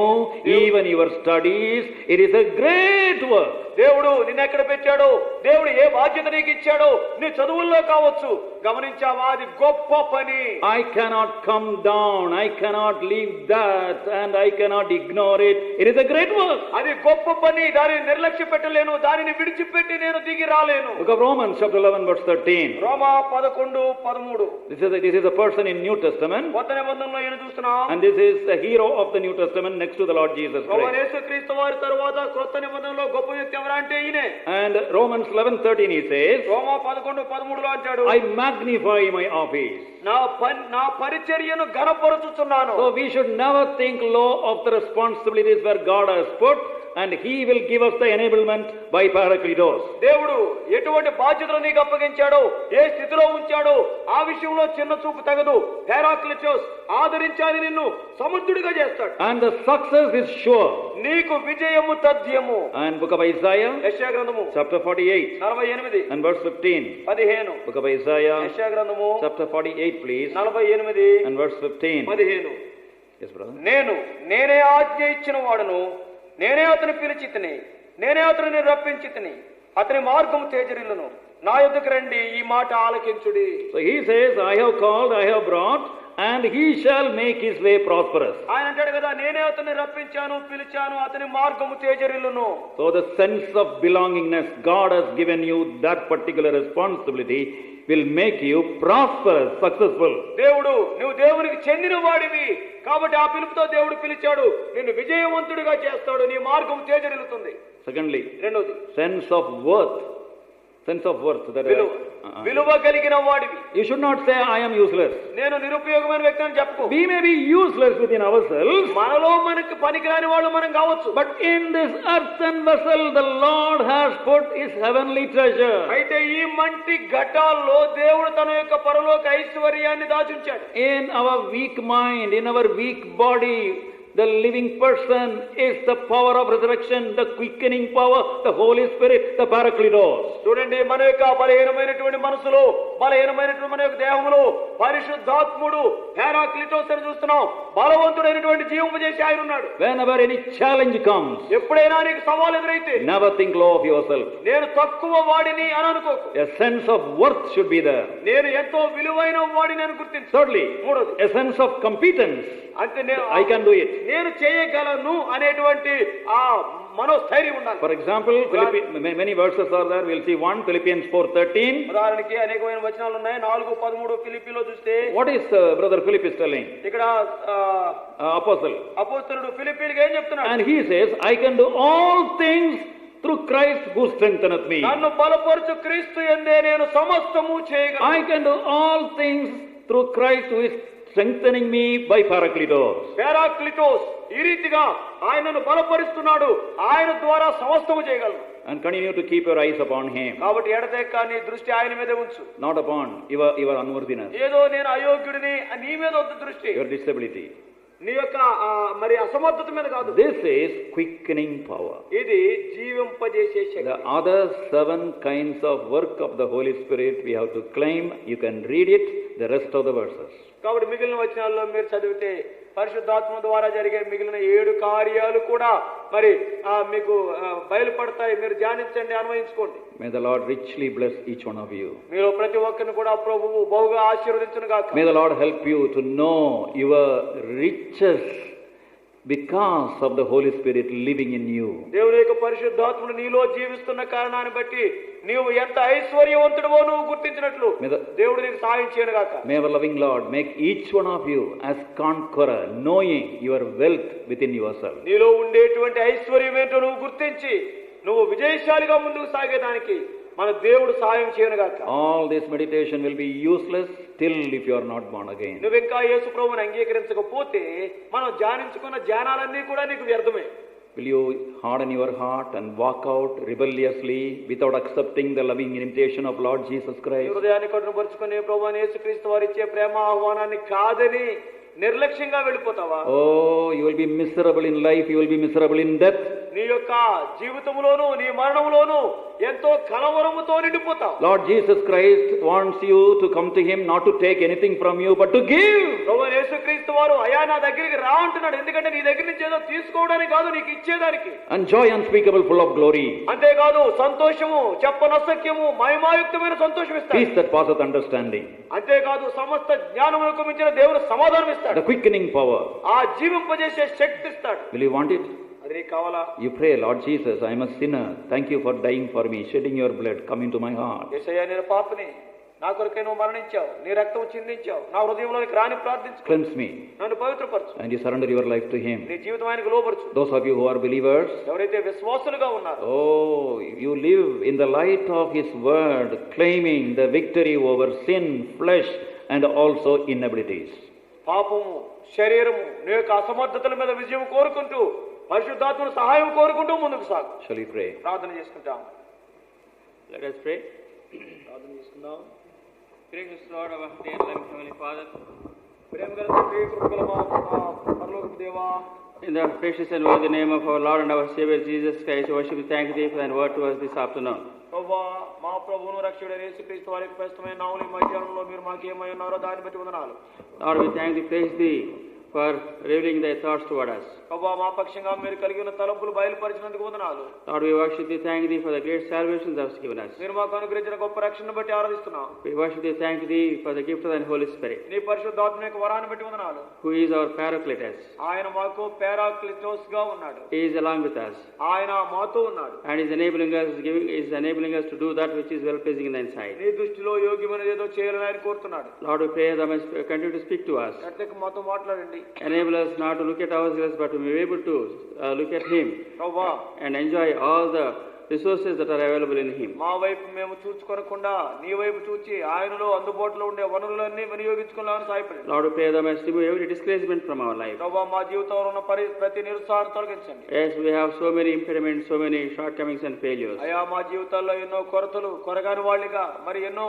Even your studies, it is a great work.
దేవుడు నిన్ను ఎక్కడ పెట్టాడో, దేవుడు ఏ బాధ్యత నీకు ఇచ్చాడో, నీ చదువుల్లో కావచ్చు, గమనించావా? అది గొప్ప పని.
I cannot come down, I cannot leave that, and I cannot ignore it. It is a great work.
అది గొప్ప పని, దానిని నిర్లక్ష్య పెట్టలేను, దానిని విడిచిపెట్టి నేను దిగి రాలేను.
Book of Romans chapter 11 verse 13.
Roma 11:13.
This is a person in New Testament,
కొత్త నిబంధనలో ఈయన చూస్తున్నాం.
and this is the hero of the New Testament next to the Lord Jesus
ప్రభువైన
Christ.
యేసుక్రీస్తు వారి తరువాత కొత్త నిబంధనలో గొప్ప వ్యక్తి ఎవరంటే ఈయనే.
And Romans 11:13 he says,
రోమా 11:13 అంటాడు,
I magnify my office.
నా పరిచర్యను ఘనపరచుచున్నాను.
So we should never think low of the responsibilities where God has put, and He will give us the enablement by Paracletos.
దేవుడు ఎటువంటి బాధ్యతలు నీకు అప్పగించాడో, ఏ స్థితిలో ఉంచాడో ఆ విషయంలో చిన్న చూపు తగదు. పారాక్లిటోస్ ఆదరించాలి, నిన్ను సమర్థుడిగా చేస్తాడు.
And the success is sure.
నీకు విజయము తథ్యము.
And book of Isaiah
యెషయా గ్రంథము
chapter 48
48
and verse 15.
15.
Book of Isaiah
యెషయా గ్రంథము
chapter 48 please
48
and verse 15.
15.
Yes brother.
నేనే ఆజ్ఞ ఇచ్చిన వాడును, నేనే అతని పిలిచితిని, నేనే అతనిని రప్పించితిని, అతని మార్గము తేజరిల్లును, నా యొద్దకు రండి, ఈ మాట ఆలకించుడి.
So he says, I have called, I have brought, and he shall make his way prosperous.
ఆయన అంటాడు కదా, నేనే అతన్ని రప్పించాను, పిలిచాను, అతని మార్గము తేజరిల్లును.
So the sense of belongingness, God has given you that particular responsibility, will make you prosperous, successful.
దేవుడు, నువ్వు దేవునికి చెందిన వాడివి కాబట్టి ఆ పిలుపుతో దేవుడు పిలిచాడు, నిన్ను విజయవంతుడిగా చేస్తాడు, నీ మార్గం తేజరిల్లుతుంది.
Secondly,
రెండోది
sense of worth. Sense of worth. That
విలువ కలిగిన వాడివి.
You should not say, I am useless.
నేను నిరుపయోగమైన వ్యక్తి అని చెప్పుకో.
We may be useless within ourselves,
మనలో మనకు పనికిరాని వాళ్ళు మనం కావచ్చు.
but in this earthen vessel the Lord has put His heavenly treasure.
అయితే ఈ మంటి ఘటాల్లో దేవుడు తన యొక్క పరలోక ఐశ్వర్యాన్ని దాచుంచాడు.
In our weak mind, in our weak body, the living person is the power of resurrection, the quickening power, the Holy Spirit, the Paracletos.
చూడండి, మన యొక్క బలహీనమైనటువంటి మనసులో, బలహీనమైనటువంటి మన యొక్క దేహంలో పరిశుద్ధాత్ముడు పారాక్లిటోస్ అని చూస్తున్నాం. బలవంతుడైనటువంటి జీవము చేసి ఆయన ఉన్నాడు.
Whenever any challenge comes,
ఎప్పుడైనా నీకు సవాలు ఎదురైతే
never think low of yourself.
నేను తక్కువ వాడిని అని అనుకోకు.
A sense of worth should be there.
నేను ఎంతో విలువైన వాడిని అని గుర్తించు.
Thirdly,
మూడోది,
a sense of competence.
అంటే
I can do it.
నేను చేయగలను అనేటువంటి ఆ మనోస్థైర్యం ఉండాలి.
For example, many verses are there. We'll see one, Philippians 4:13.
ఉదాహరణకి అనేకమైన వచనాలు ఉన్నాయి. 4:13 ఫిలిప్పీలో చూస్తే
What is brother Philip is telling?
ఇక్కడ
Apostle.
అపోస్తలుడు ఫిలిప్పీలకు ఏం చెప్తున్నాడు?
And he says, I can do all things through Christ who strengtheneth me.
నన్ను బలపరచు క్రీస్తు యందే నేను సమస్తము చేయగలను.
I can do all things through Christ who is strengthening me by Paracletos.
పారాక్లిటోస్ ఈ రీతిగా ఆయనను బలపరుస్తున్నాడు, ఆయన ద్వారా సమస్తము చేయగలను.
And continue to keep your eyes upon Him,
కాబట్టి ఎడతెక్క నీ దృష్టి ఆయన మీదే ఉంచు.
not upon your unworthiness,
ఏదో నేను అయోగ్యుడిని నీ మీద వద్దు దృష్టి,
your disability.
నీ యొక్క మరి అసమర్థత మీద కాదు.
This is quickening power.
ఇది జీవింపజేసే శక్తి.
The other 7 kinds of work of the Holy Spirit we have to claim. You can read it, the rest of the verses.
కాబట్టి మిగిలిన వచనాల్లో మీరు చదివితే పరిశుద్ధాత్మ ద్వారా జరిగే మిగిలిన 7 కార్యాలు కూడా మరి మీకు బయలుపడతాయి. మీరు ధ్యానించండి, అన్వయించుకోండి.
May the Lord richly bless each one of you.
మీరు ప్రతి ఒక్కరిని కూడా ప్రభువు బహుగా ఆశీర్వదించును గాక.
May the Lord help you to know your riches because of the Holy Spirit living in you.
దేవుని యొక్క పరిశుద్ధాత్ముడు నీలో జీవిస్తున్న కారణాన్ని బట్టి నీవు ఎంత ఐశ్వర్యవంతుడవో నువ్వు గుర్తించినట్లు దేవుడు నీకు సహాయం చేయను గాక.
May our loving Lord make each one of you as conqueror, knowing your wealth within yourself.
నీలో ఉండేటువంటి ఐశ్వర్యం ఏంటో నువ్వు గుర్తించి నువ్వు విజయశాలిగా ముందుకు సాగేదానికి మన దేవుడు సహాయం చేయను గాక.
All this meditation will be useless till if you are not born again.
నువ్వు ఇంకా యేసు ప్రభువుని అంగీకరించకపోతే మనం ధ్యానించుకున్న ధ్యానాలన్నీ కూడా నీకు వ్యర్థమే.
Will you harden your heart and walk out rebelliously without accepting the loving invitation of Lord Jesus
నీ
Christ?
హృదయాన్ని కఠినపరుచుకుని ప్రభువైన యేసుక్రీస్తు వారు ఇచ్చే ప్రేమ ఆహ్వానాన్ని కాదని నిర్లక్ష్యంగా వెళ్ళిపోతావా?
Oh, you will be miserable in life, you will be miserable in death.
నీ యొక్క జీవితంలోను నీ మరణంలోను ఎంతో కలవరముతో నిండిపోతావు.
Lord Jesus Christ wants you to come to Him, not to take anything from you, but to give.
ప్రభువైన యేసుక్రీస్తు వారు అయ్యా నా దగ్గరికి రా అంటున్నాడు. ఎందుకంటే నీ దగ్గర నుంచి ఏదో తీసుకోవడానికి కాదు, నీకు ఇచ్చేదానికి.
And joy unspeakable, full of glory.
అంతేకాదు సంతోషము చెప్పనసఖ్యము మహిమాయుక్తమైన సంతోషం ఇస్తాడు.
Peace that passeth understanding.
అంతేకాదు సమస్త జ్ఞానములకు మించిన దేవుడు సమాధానం ఇస్తాడు.
The quickening power.
ఆ జీవింపజేసే శక్తి ఇస్తాడు.
Will you want it?
అది నీకు కావాలా?
You pray, Lord Jesus, I am a sinner. Thank you for dying for me, shedding your blood. Come into my heart.
యేసయ్యా నేను పాపిని, నా కొరకై నువ్వు మరణించావు, నీ రక్తం చిందించావు, నా హృదయంలోనికి రాని ప్రార్థించు.
Cleanse me.
నన్ను పవిత్రపరచు.
And you surrender your life to Him.
నీ జీవితం ఆయనకు లోబరచు.
Those of you who are believers,
ఎవరైతే విశ్వాసులుగా ఉన్నారో,
oh, you live in the light of His word, claiming the victory over sin, flesh, and also inabilities.
పాపము, శరీరము, నీ యొక్క అసమర్థతల మీద విజయం కోరుకుంటూ పరిశుద్ధాత్మను సహాయం కోరుకుంటూ ముందుకు సాగు.
Shall we pray?
ప్రార్థన చేసుకుంటాం.
Let us pray.
ప్రార్థన చేసుకుందాం.
Gracious Lord, our dear loving Heavenly Father,
ప్రేమ గల తండ్రి, కృపగల మా పరలోకపు దేవా,
in the precious and worthy name of our Lord and our Savior Jesus Christ, worship and thank Thee for Thy word to us this afternoon.
ప్రభువా, మా ప్రభువును రక్షకుడైన యేసుక్రీస్తు వారికి ప్రస్తుతమైన నామమున ఈ మధ్యాహ్నంలో మీరు మాకేమై ఉన్నారో దాన్ని బట్టి వందనాలు.
Lord, we thank Thee, praise Thee for revealing Thy thoughts toward us.
ప్రభువా, మా పక్షంగా మీరు కలిగి ఉన్న తలంపులు బయలుపరిచినందుకు వందనాలు.
Lord, we worship Thee, thank Thee for the great salvation Thou hast given us.
మీరు మాకు అనుగ్రహించిన గొప్ప రక్షణను బట్టి ఆరాధిస్తున్నాం.
We worship Thee, thank Thee for the gift of Thy Holy Spirit,
నీ పరిశుద్ధాత్మ యొక్క వరాన్ని బట్టి వందనాలు.
who is our Paracletus.
ఆయన మాకు పారాక్లిటోస్ గా ఉన్నాడు.
He is along with us
ఆయన మాతో ఉన్నాడు.
and is enabling us to do that which is well pleasing in Thy sight.
నీ దృష్టిలో యోగ్యమైనది ఏదో చేయాలని ఆయన కోరుతున్నాడు.
Lord, we pray Thou must continue to speak to us.
గట్టిగా మాతో మాట్లాడండి.
Enable us not to look at ourselves, but to be able to look at Him
ప్రభువా,
and enjoy all the resources that are available in Him.
మా వైపు మేము చూచుకొనకుండా నీ వైపు చూచి ఆయనలో అందుబాటులో ఉండే వనరులన్నీ వినియోగించుకోవాలని సహాయపడండి.
Lord, we pray Thou must remove every discouragement from our life.
ప్రభువా, మా జీవితంలో ఉన్న ప్రతి నిరుత్సాహాన్ని తొలగించండి.
Yes, we have so many impediments, so many shortcomings and failures.
అయ్యా, మా జీవితాల్లో ఎన్నో కొరతలు, కొరగాని వాళ్ళుగా మరి ఎన్నో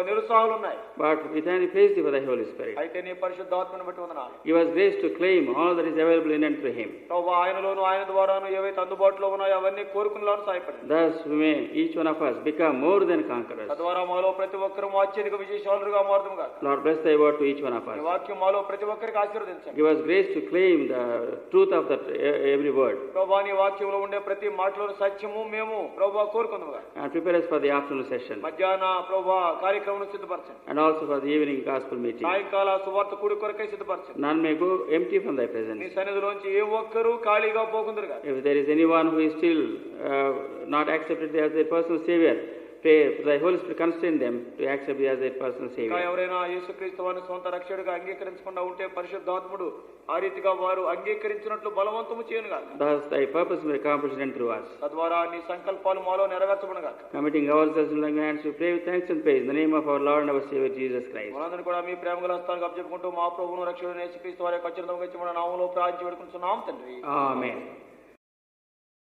నిరుత్సాహాలు ఉన్నాయి.
But we thank Thee, praise Thee for Thy Holy Spirit.
అయితే నీ పరిశుద్ధాత్మను బట్టి వందనాలు.
Give us grace to claim all that is available in and through Him.
ప్రభువా, ఆయనలోను ఆయన ద్వారాను ఏవైతే అందుబాటులో ఉన్నాయో అవన్నీ కోరుకునేలాగా సహాయపడండి.
Thus we may each one of us become more than conquerors.
తద్వారా మాలో ప్రతి ఒక్కరూ అత్యధిక విజయశాలుగా మారుదాం గాక.
Lord, bless Thy word to each one of
ఈ
us.
వాక్యం మాలో ప్రతి ఒక్కరికి ఆశీర్వదించండి.
Give us grace to claim the truth of that every word.
ప్రభువా, నీ వాక్యంలో ఉండే ప్రతి మాటలోని సత్యము మేము ప్రభువా కోరుకుందాం గాక.
And prepare us for the afternoon session.
మధ్యాహ్న ప్రభువా కార్యక్రమం సిద్ధపరచండి.
And also for the evening gospel meeting.
సాయంకాల సువార్త కూడి కొరకై సిద్ధపరచండి.
None may go empty from Thy
నీ
presence.
సన్నిధిలోంచి ఏ ఒక్కరూ ఖాళీగా పోకుందరుగా.
If there is anyone who is still not accepted as their personal Savior, pray for Thy Holy Spirit constrain them to accept Thee as their personal
ఇంకా
Savior.
ఎవరైనా యేసుక్రీస్తు వారిని సొంత రక్షకుడిగా అంగీకరించకుండా ఉంటే పరిశుద్ధాత్ముడు ఆ రీతిగా వారు అంగీకరించినట్లు బలవంతము చేయనుగా.
Thus Thy purpose may be accomplished and through us.
తద్వారా నీ సంకల్పాలు మాలో నెరవేర్చబడుగాక.
Committing ourselves in Thy hands, we pray with thanks and praise in the name of our Lord and our Savior Jesus Christ.
మనందరినీ కూడా మీ ప్రేమగల హస్తాలకు అప్పచెప్పుకుంటూ మా ప్రభువును రక్షకుడైన యేసుక్రీస్తు వారి యొక్క అత్యున్నతమైన నామములో ప్రార్థించి వేడుకుంటున్నాం తండ్రి.
Amen.